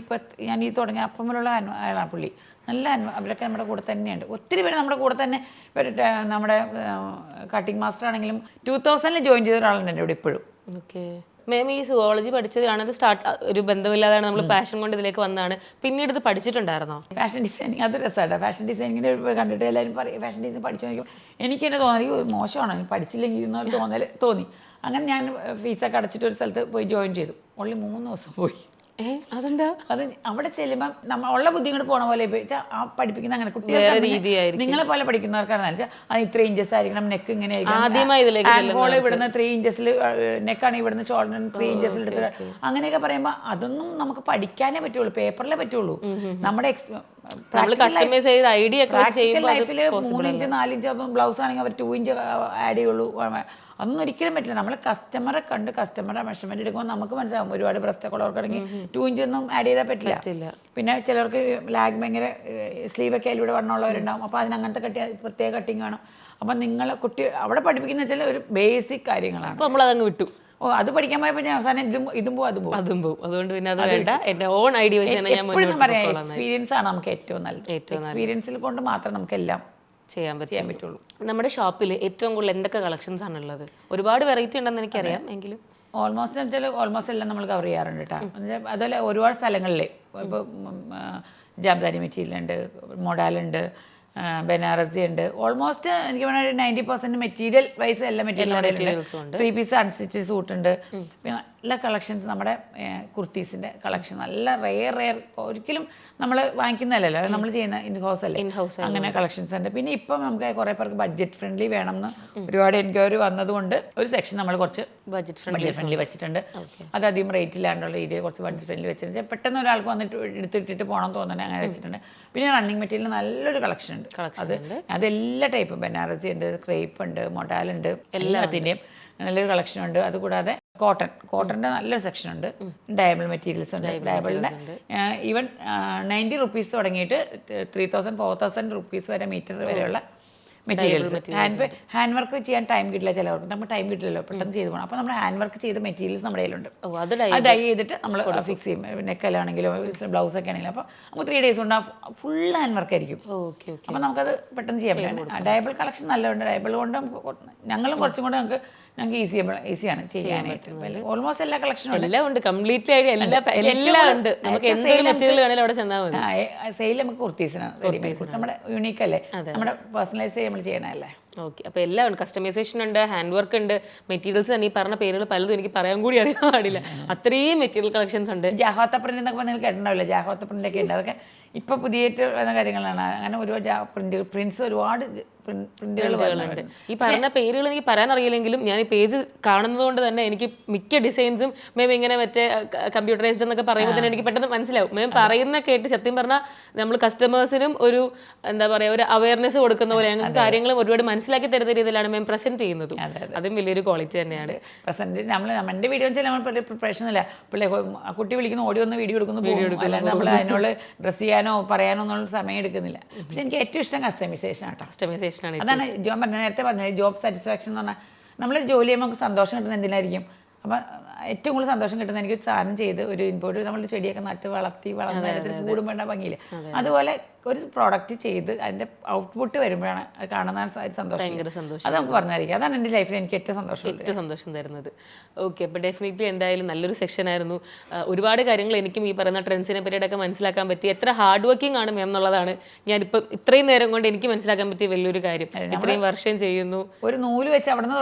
ഞാൻ ഈ തുടങ്ങിയ അപ്പം മുതലുള്ള ആളാണ് പുള്ളി. നല്ല അവരൊക്കെ നമ്മുടെ കൂടെ തന്നെയുണ്ട്. ഒത്തിരി പേര് നമ്മുടെ കൂടെ തന്നെ. നമ്മുടെ കട്ടിങ് മാസ്റ്റർ ആണെങ്കിലും 2000 ജോയിൻ ചെയ്ത ഒരാളുണ്ട് എൻ്റെ ഇവിടെ ഇപ്പോഴും. ഓക്കെ മാം ഈ സുവോളജി പഠിച്ചതാണ് ഒരു ബന്ധമില്ലാതാണ് നമ്മൾ പാഷൻ കൊണ്ട് ഇതിലേക്ക് വന്നതാണ്. പിന്നീട് ഇത് പഠിച്ചിട്ടുണ്ടായിരുന്നോ? ഫാഷൻ ഡിസൈനിങ് അത് രസമാണ്. ഫാഷൻ ഡിസൈനിങ്ങിൻ്റെ കണ്ടിട്ട് എല്ലാവരും പറയും ഫാഷൻ ഡിസൈൻ പഠിച്ചു നോക്കുമ്പോൾ എനിക്ക് തന്നെ തോന്നി മോശമാണ് പഠിച്ചില്ലെങ്കിൽ എന്നൊരു തോന്നി. അങ്ങനെ ഞാൻ ഫീസൊക്കെ അടച്ചിട്ട് ഒരു സ്ഥലത്ത് പോയി ജോയിൻ ചെയ്തു. ഓൺലി 3 ദിവസം പോയി. അതെന്താ? അത് അവിടെ ചെല്ലുമ്പോൾ നമ്മൾ ഉള്ള ബുദ്ധിമുട്ട് പോണ പോലെ ആ പഠിപ്പിക്കുന്ന അങ്ങനെ കുട്ടികൾ നിങ്ങളെ പോലെ പഠിക്കുന്നവർക്കാണ് വെച്ചാൽ അത് 3 ഇഞ്ചസ് ആയിരിക്കണം, നെക്ക് ഇങ്ങനെ ആയിരിക്കണം, ഇവിടുന്ന് 3 ഇഞ്ചസിൽ നെക്കാണ്, ഇവിടുന്ന് ഷോൾഡർ 3 ഇഞ്ചസിൽ എടുത്ത് അങ്ങനെയൊക്കെ പറയുമ്പോൾ അതൊന്നും നമുക്ക് പഠിക്കാനേ പറ്റുള്ളൂ, പേപ്പറിലേ പറ്റുള്ളൂ. നമ്മുടെ ലൈഫിൽ 3 ഇഞ്ച് 4 ഇഞ്ച് അതൊന്നും ബ്ലൗസ് ആണെങ്കിൽ അവർ 2 ഇഞ്ച് ആഡ് ചെയ്യുള്ളൂ. അതൊന്നും ഒരിക്കലും പറ്റില്ല. നമ്മൾ കസ്റ്റമറെ കണ്ട് കസ്റ്റമറുടെ മെഷർമെന്റ് എടുക്കുമ്പോൾ നമുക്ക് മനസ്സിലാവും. ഒരുപാട് ബ്രസ്റ്റൊക്കെ ഉള്ളവർക്കാണെങ്കിൽ 2 ഇഞ്ച് ഒന്നും ആഡ് ചെയ്താൽ പറ്റില്ല. പിന്നെ ചിലർക്ക് ലാഗ് ഭയങ്കര സ്ലീവൊക്കെ അതിലൂടെ വണ്ണമുള്ളവരുണ്ടാവും. അപ്പോൾ അതിനങ്ങനത്തെ പ്രത്യേക കട്ടിങ് വേണം. അപ്പം നിങ്ങൾ കുട്ടി അവിടെ പഠിപ്പിക്കുന്ന വെച്ചാൽ ഒരു ബേസിക് കാര്യങ്ങളാണ്. അപ്പോൾ നമ്മളതങ്ങ് വിട്ടു. അത് പഠിക്കാൻ പോയപ്പോൾ ഞാൻ അവസാനം ഇതും പോകും. അതുകൊണ്ട് പിന്നെ അത് വേണ്ട, എൻ്റെ ഓൺ ഐഡിയ വെച്ചാണ് ഞാൻ പറയാം. എക്സ്പീരിയൻസ് ആണ് നമുക്ക് ഏറ്റവും നല്ലത്. എക്സ്പീരിയൻസിൽ കൊണ്ട് മാത്രം നമുക്ക് എല്ലാം ചെയ്യാൻ പറ്റുള്ളൂ. നമ്മുടെ ഷോപ്പിൽ ഏറ്റവും കൂടുതൽ എന്തൊക്കെ കളക്ഷൻസ് ആണുള്ളത്? ഒരുപാട് വെറൈറ്റി ഉണ്ടെന്ന് എനിക്കറിയാം, എങ്കിലും ഓൾമോസ്റ്റ് എല്ലാം നമ്മൾ കവർ ചെയ്യാറുണ്ട് കേട്ടോ. അതുപോലെ ഒരുപാട് സ്ഥലങ്ങളിൽ ഇപ്പോൾ ജാംദാനി മെറ്റീരിയൽ ഉണ്ട്, മൊഡാലുണ്ട്, ബനാറസി ഉണ്ട്. ഓൾമോസ്റ്റ് എനിക്ക് വേണമെങ്കിൽ 90% മെറ്റീരിയൽ വൈസ് എല്ലാ മെറ്റീരിയൽസും ഉണ്ട്. 3 പീസ് അൺസ്റ്റിച്ച് സൂട്ട് ഉണ്ട്. പിന്നെ നല്ല കളക്ഷൻസ് നമ്മുടെ കുർത്തീസിൻ്റെ കളക്ഷൻ നല്ല റെയർ ഒരിക്കലും നമ്മൾ വാങ്ങിക്കുന്നതല്ലല്ലോ, നമ്മൾ ചെയ്യുന്ന ഇൻ ഹൗസ് അല്ലേ, അങ്ങനെ കളക്ഷൻസ് ഉണ്ട്. പിന്നെ ഇപ്പം നമുക്ക് കുറേ പേർക്ക് ബഡ്ജറ്റ് ഫ്രണ്ട്ലി വേണമെന്ന് ഒരുപാട് എൻക്വയറി വന്നതുകൊണ്ട് ഒരു സെക്ഷൻ നമ്മൾ കുറച്ച് ബഡ്ജറ്റ് ഫ്രണ്ട്ലി വെച്ചിട്ടുണ്ട്. അത് അധികം റേറ്റ് ഇല്ലാണ്ടുള്ള രീതിയിൽ കുറച്ച് ബഡ്ജറ്റ് ഫ്രണ്ട്ലി വെച്ചിട്ടുണ്ട്. പെട്ടെന്ന് ഒരാൾക്ക് വന്നിട്ട് എടുത്തിട്ടിട്ട് പോകണം തോന്നുന്നത് അങ്ങനെ വെച്ചിട്ടുണ്ട്. പിന്നെ റണ്ണിങ് മെറ്റീരിയൽ നല്ലൊരു കളക്ഷൻ ഉണ്ട്. അതെല്ലാ ടൈപ്പും ബനാറസി ഉണ്ട്, ക്രേപ്പ് ഉണ്ട്, മൊഡാലുണ്ട്, എല്ലാത്തിൻ്റെയും നല്ലൊരു കളക്ഷൻ ഉണ്ട്. അതുകൂടാതെ കോട്ടൻ്റെ നല്ലൊരു സെക്ഷൻ ഉണ്ട്. ഡയമണ്ട് മെറ്റീരിയൽസ് ഉണ്ട്. ഡയമണ്ടിൻ്റെ ഈവൻ 90 റുപ്പീസ് തുടങ്ങിയിട്ട് 3000 4000 റുപ്പീസ് വരെ മീറ്റർ വരെയുള്ള മെറ്റീരിയൽസ്. ഹാൻഡ് വർക്ക് ചെയ്യാൻ ടൈം കിട്ടില്ല ചിലവർക്ക്, നമ്മൾ ടൈം കിട്ടില്ലല്ലോ, പെട്ടെന്ന് ചെയ്ത് പോകണം. അപ്പോൾ നമ്മൾ ഹാൻഡ് വർക്ക് ചെയ്ത മെറ്റീരിയൽസ് നമ്മുടെ കയ്യിലുണ്ട്. അത് ഡൈ ചെയ്തിട്ട് നമ്മൾ ഫിക്സ് ചെയ്യും. നെക്കലാണെങ്കിലും ബ്ലൗസൊക്കെ ആണെങ്കിലും. അപ്പോൾ നമുക്ക് 3 ഡേയ്സ് കൊണ്ട് ഫുൾ ഹാൻഡ് വർക്ക് ആയിരിക്കും. അപ്പോൾ നമുക്കത് പെട്ടെന്ന് ചെയ്യാൻ പറ്റും. ഡയബിൾ കളക്ഷൻ നല്ലതുണ്ട്. ഡയബിൾ കൊണ്ട് ഞങ്ങളും കുറച്ചും കൂടെ ഞങ്ങൾക്ക് ഈസിയാണ് ചെയ്യാനായിട്ട്. ഓൾമോസ്റ്റ് എല്ലാ കളക്ഷനും എല്ലാം ഉണ്ട്, കംപ്ലീറ്റ്ലി ആയിട്ട് എല്ലാം ഉണ്ട്. നമുക്ക് എന്തൊരു മെറ്റീരിയൽ വേണേലും അവിടെ ചെന്നാൽ മതി. സെയിൽ നമുക്ക് കുർത്തീസിനാണ്, നമ്മുടെ യൂണീക്ക് അല്ലേ, നമ്മുടെ പേഴ്സണലൈസ് നമ്മൾ ചെയ്യണല്ലേ. ഓക്കെ, അപ്പോൾ എല്ലാം ഉണ്ട്. കസ്റ്റമൈസേഷൻ ഉണ്ട്, ഹാൻഡ് വർക്ക് ഉണ്ട്, മെറ്റീരിയൽസ് തന്നെ ഈ പറഞ്ഞ പേരുകൾ പലതും എനിക്ക് പറയാൻ കൂടി അറിയാൻ പാടില്ല, അത്രയും മെറ്റീരിയൽ കളക്ഷൻസ് ഉണ്ട്. ജാഹോത്ത പ്രിന്റ് എന്നൊക്കെ നിങ്ങൾ കേട്ടിട്ടുണ്ടാവില്ല, ജാഹോത്ത പ്രിന്റ് ഒക്കെ ഉണ്ട്. അതൊക്കെ ഇപ്പൊ പുതിയായിട്ട് വരുന്ന കാര്യങ്ങളാണ്. അങ്ങനെ ഒരുപാട് പ്രിന്റ്സ് ഒരുപാട് പ്രിന്റുകളുണ്ട്. ഈ പറഞ്ഞ പേരുകൾ എനിക്ക് പറയാൻ അറിയില്ലെങ്കിലും ഞാൻ ഈ പേജ് കാണുന്നത് കൊണ്ട് തന്നെ എനിക്ക് മിക്ക ഡിസൈൻസും മേം ഇങ്ങനെ മറ്റേ കമ്പ്യൂട്ടറൈസ്ഡ് എന്നൊക്കെ പറയുമ്പോൾ തന്നെ എനിക്ക് പെട്ടെന്ന് മനസ്സിലാവും. മേം പറയുന്ന കേട്ട് സത്യം പറഞ്ഞാൽ നമ്മൾ കസ്റ്റമേഴ്സിനും ഒരു എന്താ പറയുക, ഒരു അവയർനെസ് കൊടുക്കുന്ന പോലെ ഞങ്ങൾക്ക് കാര്യങ്ങൾ ഒരുപാട് മനസ്സിലാക്കി തരുന്ന രീതിയിലാണ് മേം പ്രസന്റ് ചെയ്യുന്നത്. അതും വലിയൊരു ക്വാളിറ്റി തന്നെയാണ്. പ്രസന്റ് നമ്മുടെ വീഡിയോ വെച്ചാൽ നമ്മൾ പ്രിപ്പറേഷൻ ഇല്ല. കുട്ടി വിളിക്കുന്നു, ഓടി വന്ന് വീഡിയോ എടുക്കുന്നു, അല്ലാണ്ട് നമ്മൾ അതിനോട് ഡ്രസ് ചെയ്യാനോ പറയാനോ എന്നുള്ള സമയം എടുക്കുന്നില്ല. പക്ഷെ എനിക്ക് ഏറ്റവും ഇഷ്ടം കസ്റ്റമൈസേഷൻ ആട്ടോ. കസ്റ്റമൈസേഷൻ അതാണ് ജോൺ നേരത്തെ പറഞ്ഞത്, ജോബ് സാറ്റിസ്ഫാക്ഷൻ എന്ന് പറഞ്ഞാൽ നമ്മളൊരു ജോലി ചെയ്യുമ്പോൾ നമുക്ക് സന്തോഷം കിട്ടുന്നത് എന്തിനായിരിക്കും. അപ്പം ഏറ്റവും കൂടുതൽ സന്തോഷം കിട്ടുന്നത് എനിക്ക് സാധനം ചെയ്ത് ഒരു ഇൻപോർട്ട് നമ്മൾ ചെടിയൊക്കെ നട്ട് വളർന്ന നേരത്തിൽ കൂടും വേണ്ട ഭംഗിയില്ല. അതുപോലെ ഒരു പ്രോഡക്റ്റ് ചെയ്ത് അതിൻ്റെ ഔട്ട്പുട്ട് വരുമ്പോഴാണ് അത് കാണുന്ന സന്തോഷം. അത് നമുക്ക് പറഞ്ഞായിരിക്കും. അതാണ് എൻ്റെ ലൈഫിൽ എനിക്ക് ഏറ്റവും സന്തോഷം തരുന്നത്. ഓക്കെ, അപ്പോൾ ഡെഫിനറ്റ്ലി എന്തായാലും നല്ലൊരു സെക്ഷൻ ആയിരുന്നു. ഒരുപാട് കാര്യങ്ങൾ എനിക്കും ഈ പറയുന്ന ട്രെൻഡ്സിനെ പറ്റിയിട്ടൊക്കെ മനസ്സിലാക്കാൻ പറ്റി. എത്ര ഹാർഡ് വർക്കിംഗ് ആണ് മാം എന്നുള്ളതാണ് ഞാനിപ്പം ഇത്രയും നേരം കൊണ്ട് എനിക്ക് മനസ്സിലാക്കാൻ പറ്റിയ വലിയൊരു കാര്യം. ഇത്രയും വർഷം ചെയ്യുന്നു, ഒരു നൂല് വെച്ച് അവിടെ നിന്ന്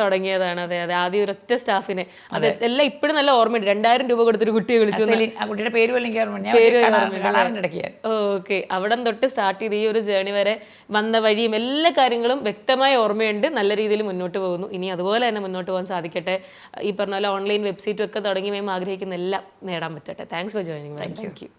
തുടങ്ങിയതാണ്. അതെ, ആദ്യം ഒരൊറ്റ സ്റ്റാഫിനെ, അത് എല്ലാം ഇപ്പോഴും നല്ല ഓർമ്മയുണ്ട്. 2000 രൂപ കൊടുത്തൊരു കുട്ടിയെ വിളിച്ചു, ആ കുട്ടിയുടെ പേര് ഓക്കെ, അവിടെ തൊട്ട് സ്റ്റാർട്ട് ചെയ്ത് ഈ ഒരു ജേണി വരെ വന്ന വഴിയും എല്ലാ കാര്യങ്ങളും വ്യക്തമായ ഓർമ്മയുണ്ട്. നല്ല രീതിയിൽ മുന്നോട്ട് പോകുന്നു. ഇനി അതുപോലെ തന്നെ മുന്നോട്ട് പോകാൻ സാധിക്കട്ടെ. ഈ പറഞ്ഞ പോലെ ഓൺലൈൻ വെബ്സൈറ്റും ഒക്കെ തുടങ്ങി ആഗ്രഹിക്കുന്ന എല്ലാം നേടാൻ പറ്റട്ടെ. Thanks for joining. Thank U.